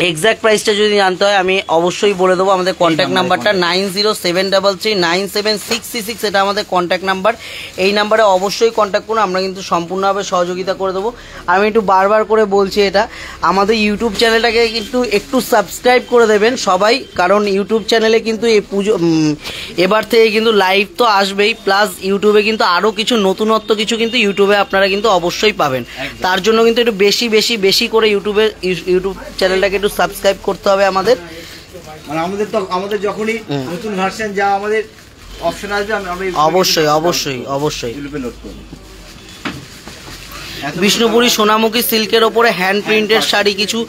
এক্সাক্ট প্রাইসটা যদি জানতে হয় আমি অবশ্যই বলে দেবো। আমাদের কন্ট্যাক্ট নাম্বারটা 9073339666, এটা আমাদের কন্ট্যাক্ট নাম্বার। এই নাম্বারে অবশ্যই কন্ট্যাক্ট করুন, আমরা কিন্তু সম্পূর্ণভাবে সহযোগিতা করে দেবো। আমি একটু বারবার করে বলছি, এটা আমাদের ইউটিউব চ্যানেলটাকে কিন্তু একটু সাবস্ক্রাইব করে দেবেন সবাই, কারণ ইউটিউব চ্যানেলে কিন্তু এই পুজো এবার থেকে কিন্তু লাইভ তো আসবেই, প্লাস ইউটিউবে কিন্তু আরও কিছু নতুনত্ব কিছু কিন্তু ইউটিউবে আপনারা কিন্তু অবশ্যই পাবেন। তার জন্য কিন্তু একটু বেশি করে ইউটিউব চ্যানেলটাকে একটু সাবস্ক্রাইব করতে হবে আমাদের। মানে আমাদের যখনই নতুন ভার্সন যা আমাদের অপশন আসবে আমরা অবশ্যই ইউটিউবে লোড করব। বিষ্ণুপুরি সোনামুখী সিল্কের ওপরে হ্যান্ড প্রিন্টেড শাড়ি কিছু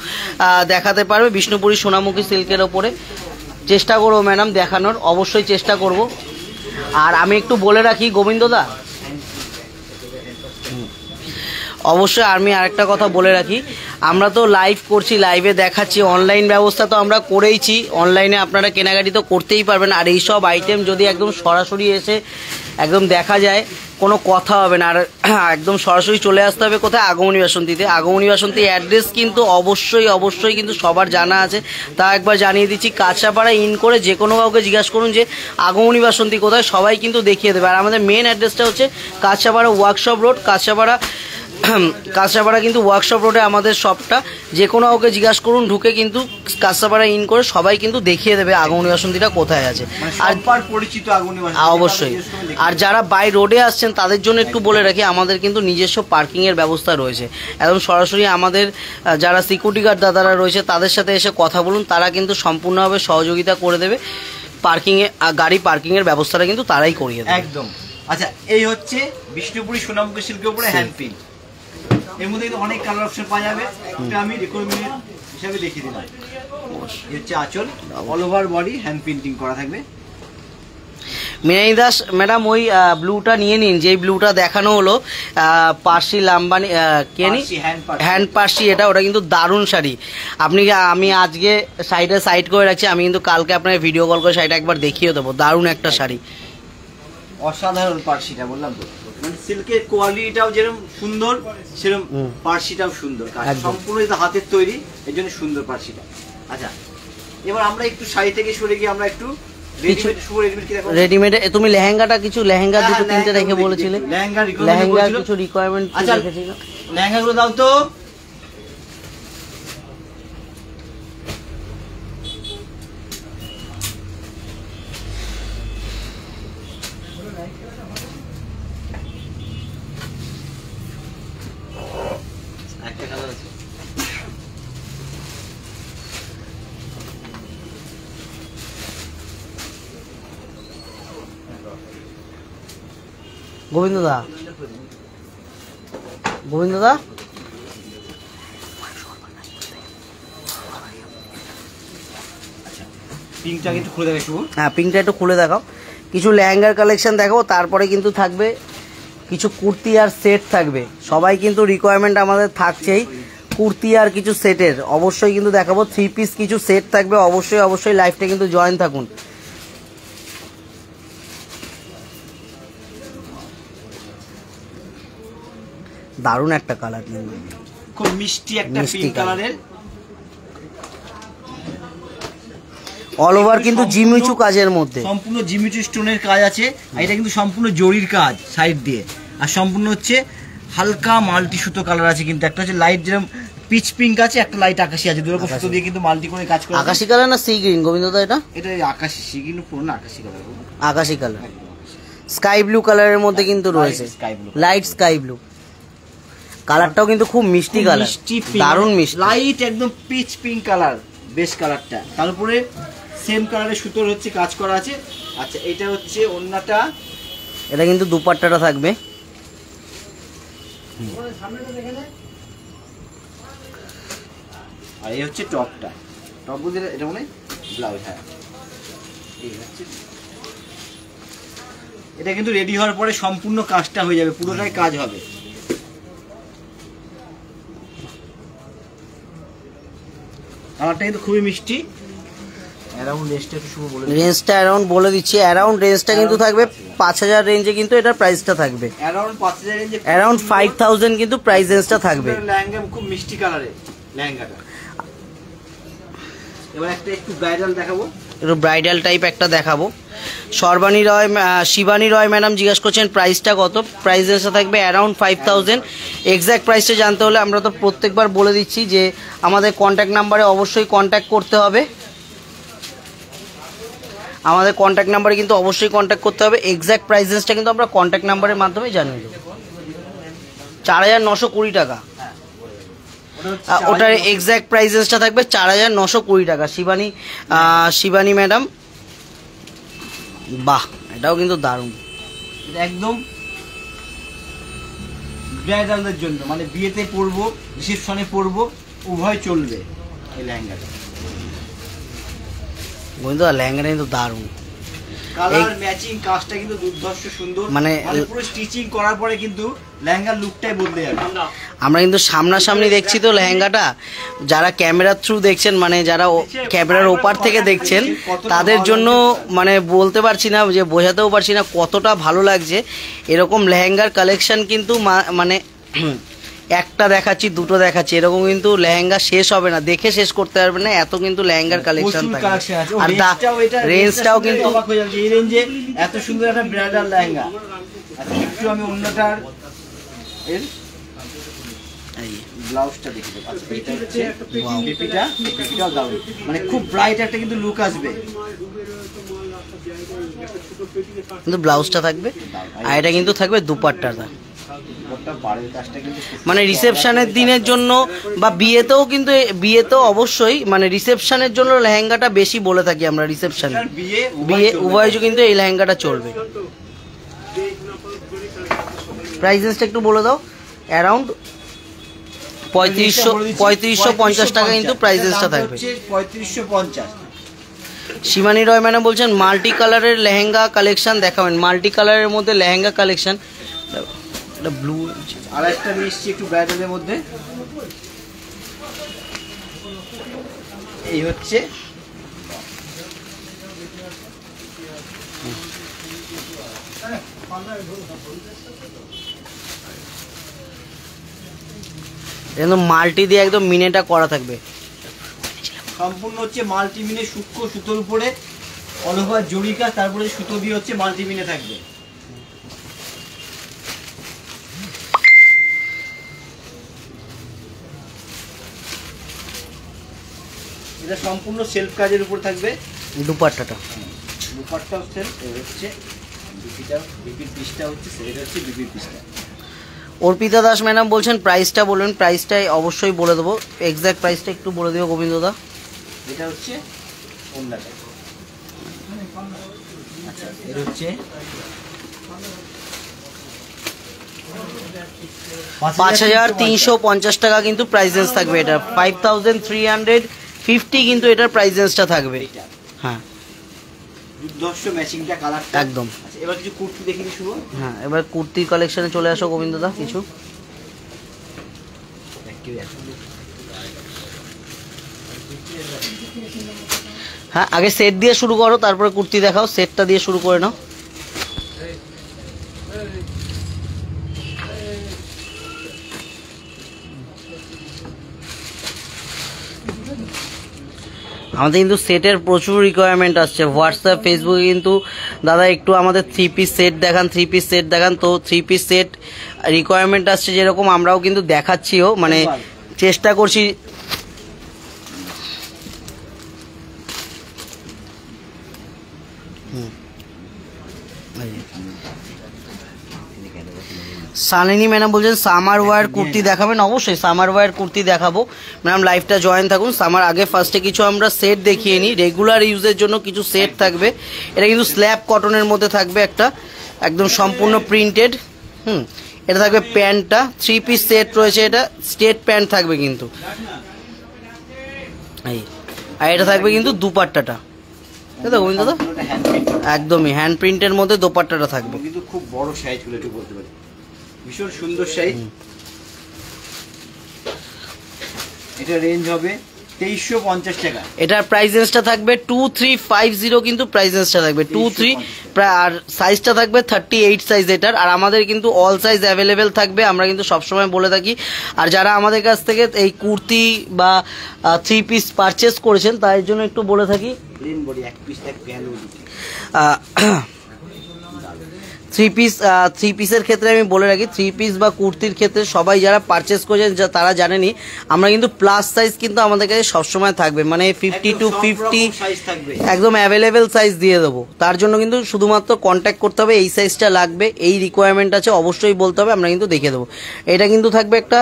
দেখাতে পারবে। বিষ্ণুপুরি সোনামুখী সিল্কের ওপরে চেষ্টা করবো ম্যাডাম দেখানোর, অবশ্যই চেষ্টা করব। আর আমি একটু বলে রাখি গোবিন্দদা, অবশ্যই আমি আরেকটা কথা বলে রাখি, আমরা তো লাইভ করছি, লাইভে দেখাচ্ছি, অনলাইন ব্যবস্থা তো আমরা করেইছি, অনলাইনে আপনারা কেনাকাটি তো করতেই পারবেন। আর এইসব আইটেম যদি একদম সরাসরি এসে একদম দেখা যায় কোনো কথা হবে না। আর একদম সরাসরি চলে আসতে হবে কোথায়? আগমনী বাসন্তীতে। আগমনী বাসন্তী অ্যাড্রেস কিন্তু অবশ্যই কিন্তু সবার জানা আছে, তা একবার জানিয়ে দিচ্ছি। কাঁচরাপাড়া ইন করে যে কোনো কাউকে জিজ্ঞাসা করুন যে আগমনী বাসন্তী কোথায়, সবাই কিন্তু দেখিয়ে দেবে। আর আমাদের মেন অ্যাড্রেসটা হচ্ছে কাঁচরাপাড়া ওয়ার্কশপ রোড, কাঁচরাপাড়া কিন্তু ওয়ার্কশপ রোডে আমাদের শপটা। যে কোনো কাউকে জিজ্ঞাসা করুন, ঢুকে কিন্তু কাঁচরাপাড়া ইন করে সবাই কিন্তু দেখিয়ে দেবে আগমনী বাসন্তীটা কোথায় আছে। আর পরিচিত আগমনী বাসন্তী অবশ্যই। আর যারা বাই রোডে আসছেন তাদের জন্য একটু বলে রাখি, আমাদের কিন্তু নিজস্ব পার্কিংয়ের ব্যবস্থা রয়েছে। একদম সরাসরি আমাদের যারা সিকিউরিটি গার্ড দাদারা রয়েছে তাদের সাথে এসে কথা বলুন, তারা কিন্তু সম্পূর্ণভাবে সহযোগিতা করে দেবে। পার্কিংয়ে গাড়ি পার্কিংয়ের ব্যবস্থাটা কিন্তু তারাই করিয়ে দেবে একদম। আচ্ছা, এই হচ্ছে বিষ্ণুপুরি সোনামুখী সিল্কের উপরে হ্যান্ড প্রিন্ট। এর মধ্যে কিন্তু অনেক কালার অপশন পাওয়া যাবে, এটা আমি রিকোয়ারমেন্ট হিসাবে দেখিয়ে দিলাম। এই হচ্ছে আঁচল, all over body hand printing করা থাকবে। মিনাই দাস ম্যাডাম ওই ব্লুটা নিয়ে নিন, যেই ব্লুটা দেখানো হলো পার্সি লাম্বানি কে নি হ্যান্ড পার্সি, ওটা কিন্তু দারুণ শাড়ি। আমি আজকে সাইড করে রাখছি, আমি কিন্তু কালকে আপনার ভিডিও কল করে শাড়িটা একবার দেখিয়ে দেবো। দারুণ একটা শাড়ি, অসাধারণ পার্সিটা, বললাম তো মানে সিল্কের কোয়ালিটিটাও যেরকম সুন্দর সেরকম পার্সিটাও সুন্দর, সম্পূর্ণ এটা হাতের তৈরি, এর জন্য সুন্দর পার্সিটা। আচ্ছা, এবার আমরা একটু শাড়ি থেকে সরে গিয়ে আমরা একটু রেডিমেড। তুমি লেহেঙ্গাটা কিছু লেহেঙ্গা দুটো তিনটে রেখে বলেছিলে, লেহেঙ্গা কিছু রিকোয়ারমেন্ট রেখেছিল, লেহেঙ্গাগুলো দাও তো। একটা কালার আছে, গোবিন্দদা পিঙ্কটা কিন্তু খুলে দেখাও একটু। হ্যাঁ, পিঙ্কটা একটু খুলে দেখাও। কিছু লেহেঙ্গার কালেকশন দেখাবো, তারপরে কিন্তু থাকবে কিছু কুর্তি আর সেট থাকবে। সবাই কিন্তু রিকোয়ারমেন্ট আমাদের থাকছেই কুর্তি আর কিছু সেটের, অবশ্যই কিন্তু দেখাবো। 3 পিস কিছু সেট থাকবে, অবশ্যই লাইভটা কিন্তু জয়েন থাকুন। দারুণ একটা কালার, খুব মিষ্টি একটা পিঙ্ক কালারের, অল ওভার কিন্তু জিমিচু কাজের মধ্যে, সম্পূর্ণ জিমিচু স্টোনের কাজ আছে। আর এটা কিন্তু সম্পূর্ণ জরির কাজ সাইড দিয়ে, আর সম্পূর্ণ হচ্ছে হালকা মাল্টি সুতো কালার আছে। কিন্তু একটা হচ্ছে লাইট যেরকম পিচ পিঙ্ক আছে, একটা লাইট আকাশি আছে, দুরকম সুতো দিয়ে কিন্তু মাল্টি করে কাজ করে। আকাশি কালার না সি গ্রিন গোবিন্দদা? এটা আকাশি, সি গ্রিন পুরো না, আকাশি কালার, আকাশি কালার স্কাই ব্লু কালারের মধ্যে কিন্তু রয়েছে, লাইট স্কাই ব্লু কালারটাও কিন্তু খুব মিষ্টি কালার, দারুণ মিষ্টি, লাইট একদম পিচ পিঙ্ক কালার, বেশ কালারটা। তারপরে সেম কালারের সুতোর হচ্ছে কাজ করা আছে। আচ্ছা, এটা হচ্ছে ওন্নাটা, এটা কিন্তু দুপাট্টাটা থাকবে। আর এই হচ্ছে টপটা, টপ বলতে এটা মনে ব্লাউজ। হ্যাঁ, এটা কিন্তু রেডি হওয়ার পরে সম্পূর্ণ কাজটা হয়ে যাবে, পুরোটাই কাজ হবে। কালারটা কিন্তু খুবই মিষ্টি। রেঞ্জটা অ্যারাউন্ড বলে দিচ্ছি, অ্যারাউন্ড রেঞ্জটা কিন্তু থাকবে 5000 রেঞ্জে, কিন্তু এটা প্রাইসটা থাকবে অ্যারাউন্ড 5000 রেঞ্জে, অ্যারাউন্ড 5000 কিন্তু প্রাইস রেঞ্জটা থাকবে। লেহেঙ্গা খুব মিষ্টি কালারের লেহেঙ্গাটা। এবার একটা একটু ব্রাইডাল দেখাবো, একটু ব্রাইডাল টাইপ একটা দেখাবো। শিবানী রয় ম্যাডাম জিজ্ঞাসা করছেন প্রাইসটা কত। প্রাইস রেঞ্জটা থাকবে অ্যারাউন্ড 5000। এক্স্যাক্ট প্রাইসটা জানতে হলে আমরা তো প্রত্যেকবার বলে দিচ্ছি যে আমাদের কন্ট্যাক্ট নাম্বারে অবশ্যই কন্ট্যাক্ট করতে হবে, আমাদের কন্ট্যাক্ট নাম্বারে কিন্তু অবশ্যই কন্ট্যাক্ট করতে হবে। এক্স্যাক্ট প্রাইস রেঞ্জটা কিন্তু আমরা কন্ট্যাক্ট নাম্বারের মাধ্যমে জানিয়ে দেবো। 4920 টাকা, ওটার এক্স্যাক্ট প্রাইস রেঞ্জটা থাকবে 4920 টাকা। শিবানী ম্যাডাম, বাহ, এটাও কিন্তু দারুণ, একদম ব্রাইডালদের জন্য, মানে বিয়েতে পরবো, রিসেপশনে পরবো, উভয় চলবে এই লেহেঙ্গাটা। বন্ধু লেহেঙ্গাটা কিন্তু দারুণ, কালার ম্যাচিং কাজটা কিন্তু দুর্ধর্ষ সুন্দর, মানে পুরো স্টিচিং করার পরে কিন্তু লেহেঙ্গার লুকটাই বদলে যাবে। আমরা কিন্তু সামনাসামনি দেখছি তো লেহেঙ্গাটা, যারা ক্যামেরার থ্রু দেখছেন, মানে যারা ক্যামেরার ওপার থেকে দেখছেন তাদের জন্য মানে বলতে পারছি না, যে বোঝাতেও পারছি না কতটা ভালো লাগছে। এরকম লেহেঙ্গার কালেকশন কিন্তু মানে একটা দেখাচ্ছি, দুটো দেখাচ্ছি, এরকম কিন্তু লেহেঙ্গা শেষ হবে না, দেখে শেষ করতে পারবে না, এত কিন্তু লেহেঙ্গার কালেকশন থাকে। আর রেঞ্জটাও কিন্তু এই রেঞ্জে এত সুন্দর একটা ব্রাইডাল লেহেঙ্গা। আচ্ছা একটু আমি অন্যটার এর ব্লাউজটা দেখে দেবো। আচ্ছা এটা হচ্ছে বিপিটাও দারুণ, মানে খুব ব্রাইট একটা কিন্তু লুক আসবে। কিন্তু ব্লাউজটা থাকবে, আর এটা কিন্তু থাকবে দুপাট্টাটা, মানে রিসেপশনের দিনের জন্য বা বিয়েতেও অবশ্যই, মানে রিসেপশনের জন্য লেহেঙ্গাটা বেশি বলে থাকি আমরা। রিসেপশনে বিয়ে উভয় কিন্তু এই লেহেঙ্গাটা চলবে। প্রাইসেসটা একটু বলে দাও। অ্যারাউন্ড 3550 টাকা কিন্তু প্রাইসেসটা থাকবে। 3550। শিবানী রয় ম্যাডাম বলছেন মাল্টি কালারের লেহেঙ্গা কালেকশন দেখাবেন। মাল্টি কালারের মধ্যে লেহেঙ্গা কালেকশন, এটা ব্লু। আর একটা মিষ্টি একটু ব্রাইডালের মধ্যে, এই হচ্ছে একদম মাল্টি দিয়ে একদম মিনেটা করা থাকবে, সম্পূর্ণ হচ্ছে মাল্টি মিনে সূক্ষ্ম সুতোর উপরে অল ওভার জরি কাজ, তারপরে সুতো দিয়ে হচ্ছে মাল্টি মিনে থাকবে। এটা সম্পূর্ণ সেলফ কাজের উপর থাকবে। দুপাট্টাটা হচ্ছে বিপির পিসটা হচ্ছে, সেটা হচ্ছে বিপির পিসটা। অর্পিতা দাস ম্যাডাম বলছেন প্রাইসটা বলবেন। প্রাইসটাই অবশ্যই বলে দেবো, এক্স্যাক্ট প্রাইসটা একটু বলে দেবো গোবিন্দদা। এটা হচ্ছে ওন্নাটা। আচ্ছা এটা হচ্ছে 5350 টাকা কিন্তু প্রাইসেস থাকবে। এটা 5350 কিন্তু এটার প্রাইসেসটা থাকবে। হ্যাঁ দুর্ধর্ষ ম্যাচিংটা কালারটা একদম। আচ্ছা এবার কিছু কুর্তি দেখিনি শুভ। হ্যাঁ এবার কুর্তির কালেকশনে চলে আসো গোবিন্দদা। কিছু হ্যাঁ আগে সেট দিয়ে শুরু করো, তারপরে কুর্তি দেখাও। সেটটা দিয়ে শুরু করে নাও। আমাদের কিন্তু সেটের প্রচুর রিকোয়ারমেন্ট আসছে হোয়াটসঅ্যাপ ফেসবুকে। কিন্তু দাদা একটু আমাদের 3 পিস সেট দেখান, 3 পিস সেট দেখান। তো 3 পিস সেট রিকোয়ারমেন্ট আসছে, যেরকম আমরাও কিন্তু দেখাচ্ছিও, মানে চেষ্টা করছি। সালিনী ম্যাডাম বলছেন সামার ওয়্যার কুর্তি দেখাবেন। অবশ্যই সামার ওয়্যার কুর্তি দেখাবো ম্যাডাম, লাইভটা জয়েন থাকুন। সামার আগে ফার্স্টে কিছু আমরা সেট দেখিয়ে নিই, রেগুলার ইউজের জন্য কিছু সেট থাকবে। এটা কিন্তু স্ল্যাব কটনের মধ্যে থাকবে, একটা একদম সম্পূর্ণ প্রিন্টেড। এটা থাকবে প্যান্টটা, 3 পিস সেট রয়েছে, এটা স্ট্রেট প্যান্ট থাকবে কিন্তু। আর এটা থাকবে কিন্তু দুপাট্টাটা, তাই তো গোবিন্দ দাদা? একদমই হ্যান্ড প্রিন্টের মধ্যে দোপাট্টাটা থাকবে। কিন্তু খুব বড় সাইজ গুলো একটু বলতে পারি, ভীষণ সুন্দর সাইজ। এটা রেঞ্জ হবে 2350 টাকা। এটার প্রাইসেসটা থাকবে 2350 কিন্তু প্রাইসেসটা থাকবে 23, আর সাইজটা থাকবে 38 সাইজ এটার। আর আমাদের কিন্তু অল সাইজ অ্যাভেলেবেল থাকবে, আমরা কিন্তু সবসময় বলে থাকি। আর যারা আমাদের কাছ থেকে এই কুর্তি বা 3 পিস পারচেস করেছেন তাদের জন্য একটু বলে থাকি, প্লেন বডি এক পিস এক ভ্যালু 3 পিসের ক্ষেত্রে আমি বলে রাখি, 3 পিস বা কুর্তির ক্ষেত্রে সবাই যারা পারচেস করেছেন তারা জানেনি, আমরা কিন্তু প্লাস সাইজ কিন্তু আমাদের কাছে সবসময় থাকবে, মানে 50 to 50 একদম অ্যাভেলেবেল সাইজ দিয়ে দেবো। তার জন্য কিন্তু শুধুমাত্র কন্ট্যাক্ট করতে হবে, এই সাইজটা লাগবে, এই রিকোয়ারমেন্ট আছে, অবশ্যই বলতে হবে, আমরা কিন্তু দেখে দেবো। এটা কিন্তু থাকবে একটা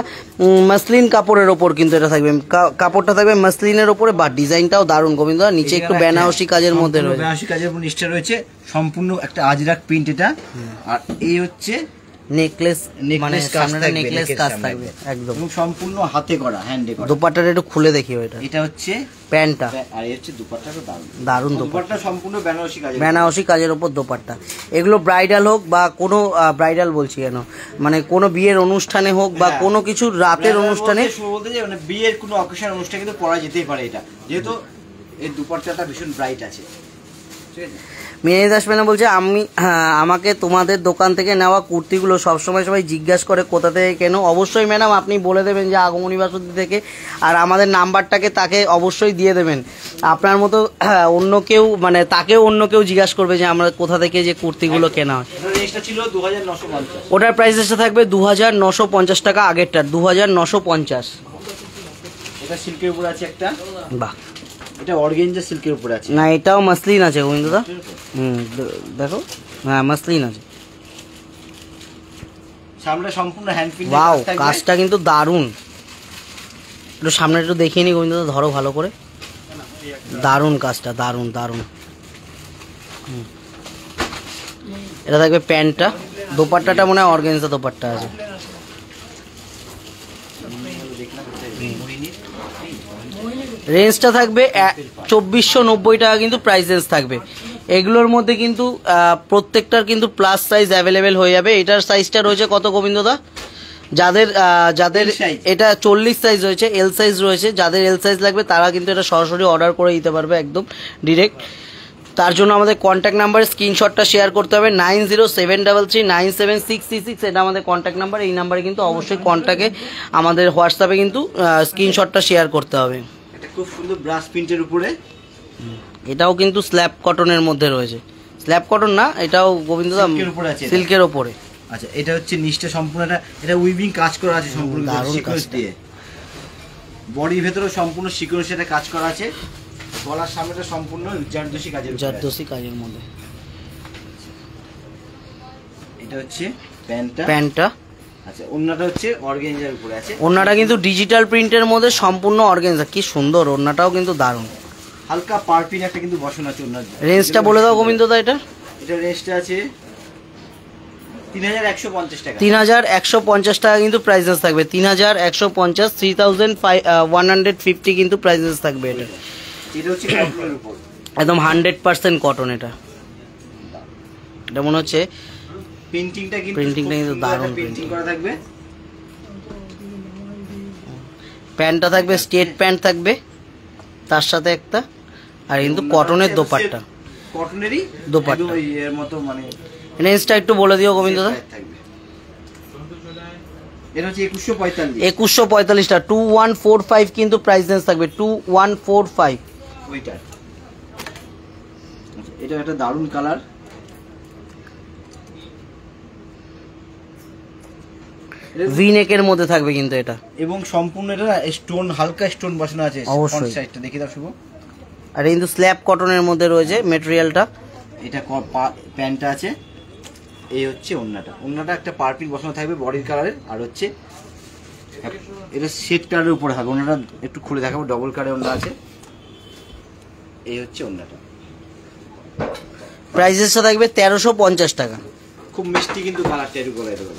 মাসলিন কাপড়ের ওপর, কিন্তু এটা থাকবে কাপড়টা থাকবে মাসলিনের ওপরে, বা ডিজাইনটাও দারুণ গোবিন্দ। নিচে একটু বেনারসি কাজের মধ্যে রয়েছে, বেনারসি কাজের উপর নিষ্ঠা রয়েছে, সম্পূর্ণ একটা আজরাক প্রিন্ট এটা। আর এই হচ্ছে নেকলেস মানে নেকলেস কাজ সামনে থাকবে, নেকলেস নেকের কাজ সামনে থাকবে একদম। এবং সম্পূর্ণ হাতে করা, হ্যান্ডে করা। দোপাট্টাটা একটু খুলে দেখিও এটা। এটা হচ্ছে প্যান্টটা, আর এই হচ্ছে দুপাট্টাটা দারুণ দারুণ দুপাট্টা, দোপাট্টা, সম্পূর্ণ বেনারসি কাজ, বেনারসি কাজের ওপর দোপাট্টা। এগুলো ব্রাইডাল হোক বা কোনো ব্রাইডাল বলছি কেন, মানে কোনো বিয়ের অনুষ্ঠানে হোক বা হ্যাঁ। কোনো কিছু রাতের অনুষ্ঠানে, বলতে যে মানে বিয়ের কোনো অকেশন অনুষ্ঠানে কিন্তু পরা যেতেই পারে এটা, যেহেতু এই দুপাট্টাটা ভীষণ ব্রাইট আছে, ঠিক আছে। মেয়ে দাস ম্যাডাম বলছে আমাকে তোমাদের দোকান থেকে নেওয়া কুর্তিগুলো সবসময় সবাই জিজ্ঞাসা করে কোথা থেকে কেন। অবশ্যই ম্যাডাম আপনি বলে দেবেন যে আগমনী বাসন্তী থেকে, আর আমাদের নাম্বারটাকে তাকে অবশ্যই দিয়ে দেবেন। আপনার মতো অন্য কেউ মানে তাকেও অন্য কেউ জিজ্ঞাসা করবে যে আমরা কোথা থেকে যে কুর্তিগুলো কেনা হয়। এটার রেঞ্জটা ছিল 2950, ওটার প্রাইসটা থাকবে 2950 টাকা, আগেরটার 2950। এটা সিল্কের উপর আছে একটা, বাহ, এটা অর্গানজা সিল্কের উপর আছে। না এটাও মাসলিন আছে গোবিন্দদা। দেখো, হ্যাঁ মাসলিন আছে। সামনে সম্পূর্ণ হ্যান্ড প্রিন্ট ওয়াও, কাজটা কিন্তু দারুণ। একটু সামনে একটু দেখিয়ে নি গোবিন্দদা, ধরো ভালো করে। দারুণ কাজটা, দারুণ দারুণ। এটা থাকবে প্যান্টটা, দোপাট্টাটা মনে হয় অর্গানজা দোপাট্টা আছে। রেঞ্জটা থাকবে 2490 টাকা কিন্তু প্রাইস রেঞ্জ থাকবে। এগুলোর মধ্যে কিন্তু প্রত্যেকটার কিন্তু প্লাস সাইজ অ্যাভেলেবেল হয়ে যাবে। এটার সাইজটা রয়েছে কত গোবিন্দদা? যাদের যাদের এটা 40 সাইজ রয়েছে, এল সাইজ রয়েছে। যাদের এল সাইজ লাগবে তারা কিন্তু এটা সরাসরি অর্ডার করে দিতে পারবে একদম ডিরেক্ট। তার জন্য আমাদের কন্ট্যাক্ট নাম্বারে স্ক্রিনশটটা শেয়ার করতে হবে, 9073397636। এটা আমাদের কন্ট্যাক্ট নাম্বার। এই নাম্বারে কিন্তু অবশ্যই কন্ট্যাক্টে আমাদের হোয়াটসঅ্যাপে কিন্তু স্ক্রিনশটটা শেয়ার করতে হবে। এটা খুব সুন্দর ব্রাশ প্রিন্টের উপরে, এটাও কিন্তু স্ল্যাব কটনের মধ্যে রয়েছে। স্ল্যাব কটন না, এটাও গোবিন্দদা সিল্কের উপরে আছে, সিল্কের ওপরে। আচ্ছা এটা হচ্ছে নিচটা সম্পূর্ণ এটা উইভিং কাজ করা আছে সম্পূর্ণ দারুণ সিকোয়েন্স কাজটা। দিয়ে। বডির ভেতরে সম্পূর্ণ সিকোয়েন্স এটা কাজ করা আছে। গলার সামনেটা সম্পূর্ণ জারদোসি কাজের উপরে আছে। জারদোসি কাজের মধ্যে। এটা হচ্ছে প্যান্টটা, প্যান্টটা, আচ্ছা ওন্নাটা হচ্ছে অর্গানজার উপরে আছে। ওন্নাটা কিন্তু ডিজিটাল প্রিন্টের মধ্যে সম্পূর্ণ অর্গানজা। কি সুন্দর, ওন্নাটাও কিন্তু দারুণ। হালকা পার্পিন একটা কিন্তু বসানো আছে ওন্নার। রেঞ্জটা বলে দাও গোবিন্দদা এটা। এটা রেঞ্জটা আছে 3150 টাকা। 3150 টাকা কিন্তু প্রাইসেস থাকবে। 3150, 3150 কিন্তু প্রাইসেস থাকবে এটা। এটা হচ্ছে কটনের উপর, একদম 100% কটন। এটা এটা মনে হচ্ছে প্রিন্টিংটা কিন্তু প্রিন্টিংটা কিন্তু দারুণ প্রিন্টিং করা থাকবে। প্যান্টটা থাকবে স্ট্রেট প্যান্ট থাকবে তার সাথে একটা, আর কিন্তু কটনের দোপাট্টা, কটনেরই দোপাট্টা। একদম এর মতো মানে রেঞ্জটা একটু বলে দিও গোবিন্দদা। থাকবে। এটা হচ্ছে 2145, 2145 টা 2145 কিন্তু প্রাইস রেঞ্জ থাকবে 2145। ওইটা এটা একটা দারুণ কালার। ভি নেকের মধ্যে থাকবে কিন্তু এটা, এবং সম্পূর্ণ এটা স্টোন, হালকা স্টোন বসানো আছে অবশ্যই। ফ্রন্ট সাইডটা দেখি দাও শুভ। আর কিন্তু স্ল্যাব কটনের মধ্যে রয়েছে মেটেরিয়ালটা। এটা প্যান্টটা আছে, এই হচ্ছে ওন্নাটা। ওন্নাটা একটা পার্পিল বসানো থাকবে বডির কালারের, আর হচ্ছে এটা শেড কালারের উপরে হবে। ওন্নাটা একটু খুলে দেখাবো, ডবল কালারের ওন্না আছে। এই হচ্ছে ওন্নাটা। প্রাইসেসটা থাকবে 1350 টাকা। খুব মিষ্টি কিন্তু কালারটা একটু গলায় দেবো।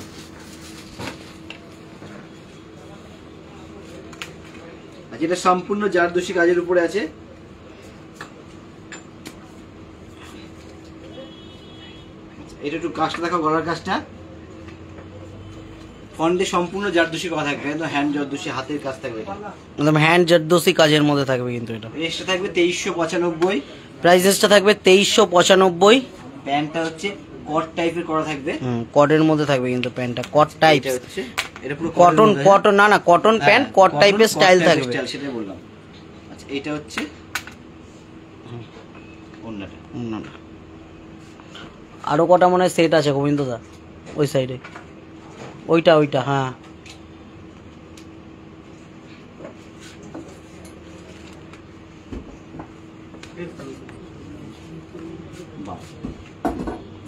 আচ্ছা এটা সম্পূর্ণ জারদোসি কাজের উপরে আছে। এটা একটু কাজটা দেখো, গলার কাজটা ফন্টে সম্পূর্ণ জারদোসি করা থাকবে, একদম হ্যান্ড জারদোসি, হাতের কাজ থাকবে। এটা একদম হ্যান্ড জারদোসি কাজের মধ্যে থাকবে কিন্তু এটা। রেঞ্জটা থাকবে 2395। প্রাইসেসটা থাকবে 2395। প্যান্টটা হচ্ছে কট টাইপের করা থাকবে। কটের মধ্যে থাকবে কিন্তু প্যান্টটা কট টাইপ। এটা হচ্ছে এটা পুরো কটন, কটন না না কটন প্যান্ট, কট টাইপের স্টাইল থাকবে। সেটাই বললাম। আচ্ছা এটা হচ্ছে ওন্নাটা। আরো কটা মনে হয় সেট আছে গোবিন্দদা ওই সাইডে, ওইটা ওইটা হ্যাঁ।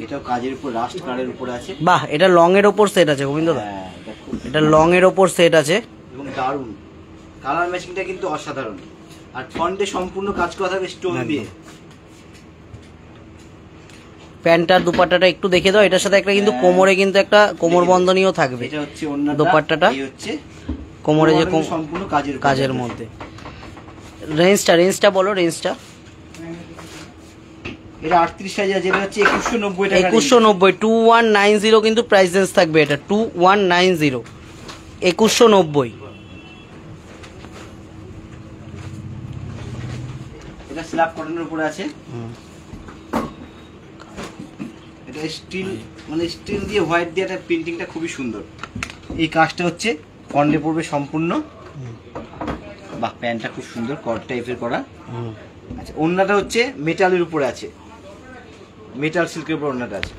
এটাও কাজের উপর রাস্ট কালারের উপরে আছে। বাহ, এটা লং এর ওপর সেট আছে গোবিন্দদা। হ্যাঁ, এটা লং এর ওপর সেট আছে এবং দারুণ কালার ম্যাচিংটা কিন্তু অসাধারণ। আর ফন্টে সম্পূর্ণ কাজ করা থাকবে স্টোন দিয়ে। প্যান্টার দুপাট্টাটা একটু দেখে দাও। এটার সাথে একটা কিন্তু কোমরে কিন্তু একটা কোমর বন্ধনীও থাকবে। এটা হচ্ছে ওন্নাটা, দোপাট্টাটা এই হচ্ছে কোমরে যে সম্পূর্ণ কাজের মধ্যে। রেঞ্জটা বলো, রেঞ্জটা। এটা 38 সাইজ আছে, যেটা হচ্ছে 2190 টাকা। 2190, 2190 কিন্তু প্রাইস রেঞ্জ থাকবে এটা, 2190, 2190। এটা স্ল্যাব কটনের উপরে আছে। এটা স্টিল, মানে স্টিল দিয়ে হোয়াইট দিয়ে একটা প্রিন্টিংটা খুবই সুন্দর। এই কাজটা হচ্ছে কর্নে পড়বে সম্পূর্ণ। বাহ, প্যান্টটা খুব সুন্দর কট টাইপের করা। আচ্ছা, ওন্নাটা হচ্ছে মেটালের উপরে আছে, মেটাল সিল্কের উপর ওন্নাটা আছে।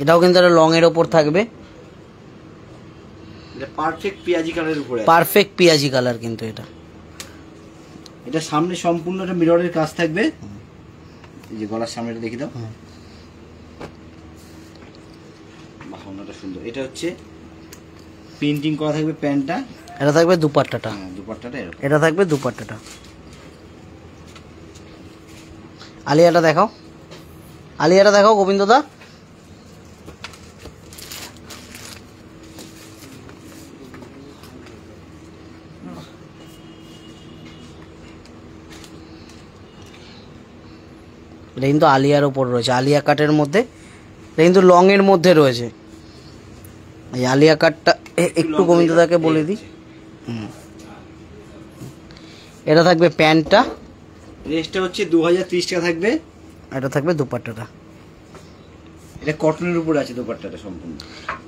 এটাও কিন্তু একটা লং এর ওপর থাকবে। এটা পারফেক্ট পিয়াজি কালারের উপরে আছে। পারফেক্ট পিয়াজি কালার কিন্তু এটা। এটা সামনে সম্পূর্ণ একটা মিররের কাজ থাকবে। এই যে গলার সামনেটা দেখি দাও। বাহ, ওন্নাটা সুন্দর। এটা হচ্ছে প্রিন্টিং করা থাকবে প্যান্টটা। এটা থাকবে দুপাট্টাটা। দুপাট্টাটা এরকম। এটা থাকবে দুপাট্টাটা। আলিয়াটা দেখাও, আলিয়াটা দেখাও গোবিন্দ দা। এটা কিন্তু আলিয়ার ওপর রয়েছে, আলিয়া কাটের মধ্যে। এটা কিন্তু লং এর মধ্যে রয়েছে। এই আলিয়া কাটটা একটু গোবিন্দদাকে বলে দিই। এটা থাকবে প্যান্টটা, রেঞ্জটা হচ্ছে 2030 টাকা থাকবে। এটা থাকবে দুপাট্টাটা। এটা কটনের উপর আছে দুপাট্টাটা সম্পূর্ণ।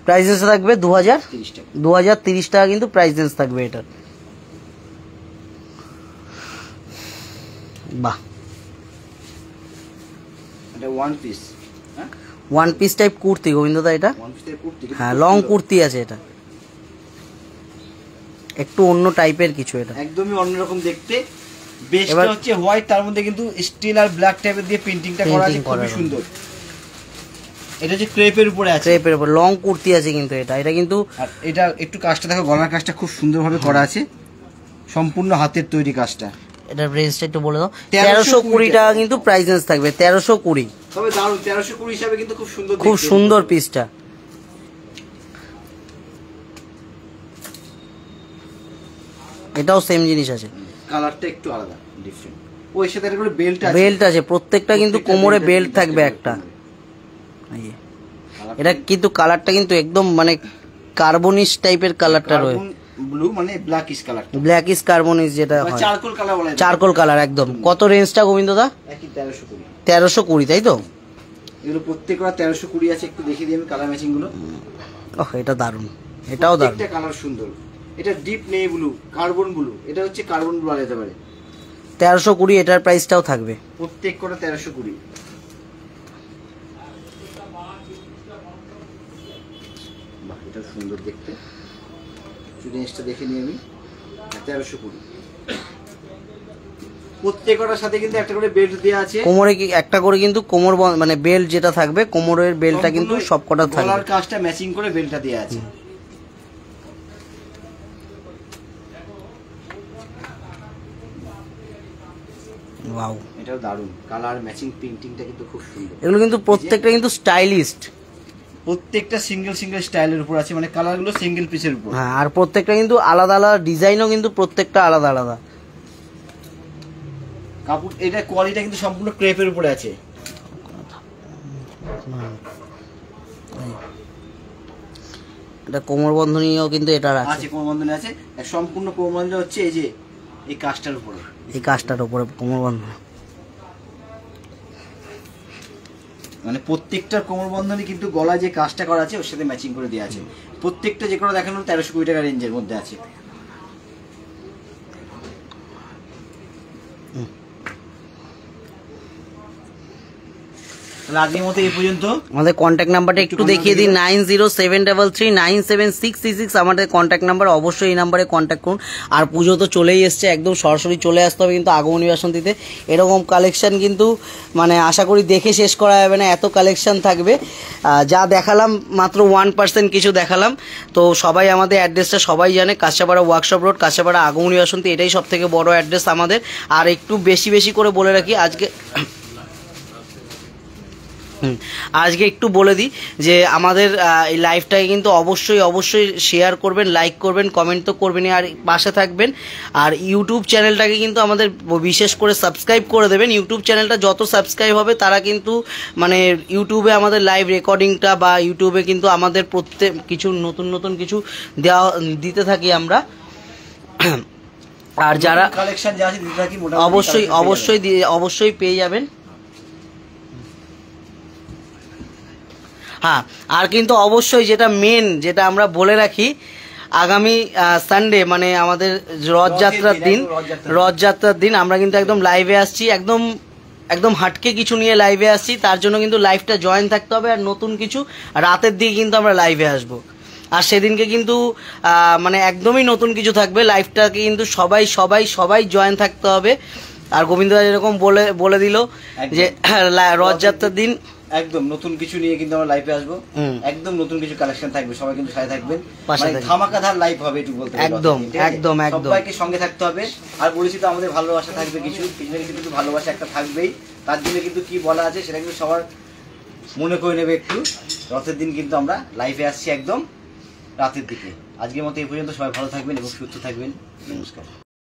প্রাইস রেঞ্জ থাকবে 30 টাকা। 2030 টাকা কিন্তু প্রাইস রেঞ্জ থাকবে এটার। বাহ, এটা ওয়ান পিস। হ্যাঁ, ওয়ান পিস টাইপ কুর্তি গোবিন্দদা এটা। ওয়ান পিসের কুর্তি। হ্যাঁ, লং কুর্তি আছে এটা, একটু অন্য টাইপের কিছু এটা। একদমই অন্যরকম দেখতে। বেসটা হচ্ছে হোয়াইট, তার মধ্যে কিন্তু স্টিল আর ব্ল্যাক টাইপের দিয়ে প্রিন্টিংটা করা আছে, খুবই সুন্দর। এটা যে ক্রেপের উপরে আছে, ক্রেপের উপর লং কুর্তি আছে কিন্তু এটা। এটা কিন্তু আর এটা একটু কাজটা দেখো, গলার কাজটা খুব সুন্দরভাবে করা আছে, সম্পূর্ণ হাতের তৈরি কাজটা। এটার রেঞ্জটা একটু বলে দাও। 1320 টাকা কিন্তু প্রাইস রেঞ্জ থাকবে, 1320। তবে দারুন, 1320 হিসাবে কিন্তু খুব সুন্দর, খুব সুন্দর পিসটা। এটাও সেম জিনিস আছে, কালারটা একটু আলাদা, ডিফারেন্ট। ওই সাথে একটা করে বেল্ট আছে, বেল্ট আছে, প্রত্যেকটা কিন্তু কোমরে বেল্ট থাকবে একটা। এটা কিন্তু কালারটা কিন্তু একদম মানে কার্বনিশ টাইপের কালারটা রয়েছে। ব্লু মানে ব্ল্যাকিশ কালার, ব্ল্যাকিশ কার্বনিশ যেটা হয়, চারকোল কালার বলা যায়। চারকোল কালার একদম। কত রেঞ্জটা গোবিন্দদা? একই 1320। 1320 তাই তো? এগুলো প্রত্যেকটা 1320 আছে। একটু দেখিয়ে দিই আমি কালার ম্যাচিং গুলো। ওহ, এটা দারুন, এটাও দারুন। একটা কালার সুন্দর। এটা ডিপ নেই ব্লু, কার্বন ব্লু। এটা হচ্ছে কার্বন ব্লু বলা যেতে পারে। 1320 এটার প্রাইসটাও থাকবে। প্রত্যেক কটা 1320। বাহ, এটা সুন্দর দেখতে। রেঞ্জটা দেখে নিই আমি। 1320 প্রত্যেকটার সাথে কিন্তু একটা করে বেল্ট দেওয়া আছে। কোমরে কি একটা করে কিন্তু কোমর মানে বেল্ট যেটা থাকবে, কোমরের বেল্টটা কিন্তু সবকটা থাকবে। গলার কাজটা ম্যাচিং করে বেল্টটা দেওয়া আছে। ওয়াও, এটাও দারুণ। কালার ম্যাচিং প্রিন্টিংটা কিন্তু খুব সুন্দর। এগুলো কিন্তু প্রত্যেকটা কিন্তু স্টাইলিস্ট। প্রত্যেকটা সিঙ্গেল সিঙ্গেল স্টাইলের উপর আছে, মানে কালারগুলো সিঙ্গেল পিসের উপর। হ্যাঁ, আর প্রত্যেকটা কিন্তু আলাদা আলাদা ডিজাইনও কিন্তু প্রত্যেকটা আলাদা আলাদা। কাপড় এটা কোয়ালিটি কিন্তু সম্পূর্ণ ক্রেপের উপরে আছে। এটা কোমর বন্ধনীও কিন্তু এটা আছে, কোমর বন্ধনী আছে। সম্পূর্ণ কোমর বন্ধনী হচ্ছে এই যে এই কাজটার উপরে, এই কাজটার উপরে কোমর বন্ধনী। মানে প্রত্যেকটা কোমর বন্ধনী কিন্তু গলায় যে কাজটা করা আছে ওর সাথে ম্যাচিং করে দেওয়া আছে। প্রত্যেকটা যে কোনো দেখানো 1320 টাকা রেঞ্জের মধ্যে আছে। তাহলে আজকের মতো এই পর্যন্ত। আমাদের কন্ট্যাক্ট নাম্বারটা একটু দেখিয়ে দিই, 9073397636 আমাদের কন্ট্যাক্ট নাম্বার। অবশ্যই এই নাম্বারে কন্ট্যাক্ট করুন। আর পুজো তো চলেই এসছে, একদম সরাসরি চলে আসতে হবে কিন্তু আগমনী বাসন্তীতে। এরকম কালেকশন কিন্তু মানে আশা করি দেখে শেষ করা যাবে না, এত কালেকশন থাকবে। যা দেখালাম মাত্র 1% কিছু দেখালাম। তো সবাই আমাদের অ্যাড্রেসটা সবাই জানে, কাঁচাপাড়া ওয়ার্কশপ রোড, কাঁচাপাড়া আগমনী বাসন্তী, এটাই সব থেকে বড় অ্যাড্রেস আমাদের। আর একটু বেশি বেশি করে বলে রাখি আজকে একটু বলে দিই যে আমাদের এই লাইভটাকে কিন্তু অবশ্যই অবশ্যই শেয়ার করবেন, লাইক করবেন, কমেন্ট তো করবেনই, আর পাশে থাকবেন। আর ইউটিউব চ্যানেলটাকে কিন্তু আমাদের বিশেষ করে সাবস্ক্রাইব করে দেবেন। ইউটিউব চ্যানেলটা যত সাবস্ক্রাইব হবে তারা কিন্তু মানে ইউটিউবে আমাদের লাইভ রেকর্ডিংটা বা ইউটিউবে কিন্তু আমাদের প্রত্যেক কিছু নতুন নতুন কিছু দিতে থাকি আমরা। আর যারা কালেকশন যা আছে দিতে থাকি অবশ্যই পেয়ে যাবেন। হ্যাঁ, আর কিন্তু অবশ্যই যেটা মেন যেটা আমরা বলে রাখি, আগামী সানডে মানে আমাদের রথযাত্রার দিন আমরা কিন্তু একদম লাইভে আসছি, একদম হাটকে কিছু নিয়ে লাইভে আসছি। তার জন্য কিন্তু লাইভটা জয়েন থাকতে হবে। আর নতুন কিছু রাতের দিকে কিন্তু আমরা লাইভে আসবো। আর সেদিনকে কিন্তু মানে একদমই নতুন কিছু থাকবে। লাইভটাকে কিন্তু সবাই জয়েন থাকতে হবে। আর গোবিন্দদা যেরকম বলে দিল যে রথযাত্রার দিন একদম নতুন কিছু নিয়ে কিন্তু আমরা লাইভে আসবো, একদম নতুন কিছু কালেকশন থাকবে, সবাই কিন্তু সাথে থাকবেন, মানে ধামাকাধার লাইভ হবে একটু বলতে একদম সবাইকে সঙ্গে থাকতে হবে। আর বলেছি তো আমাদের ভালোবাসা থাকবে, কিছু কিন্তু ভালোবাসা একটা থাকবেই। তার জন্য কিন্তু কি বলা আছে সেটা কিন্তু সবার মনে করে নেবে একটু। রথের দিন কিন্তু আমরা লাইভে আসছি একদম রাতের দিকে। আজকের মতো এই পর্যন্ত, সবাই ভালো থাকবেন এবং সুস্থ থাকবেন। নমস্কার।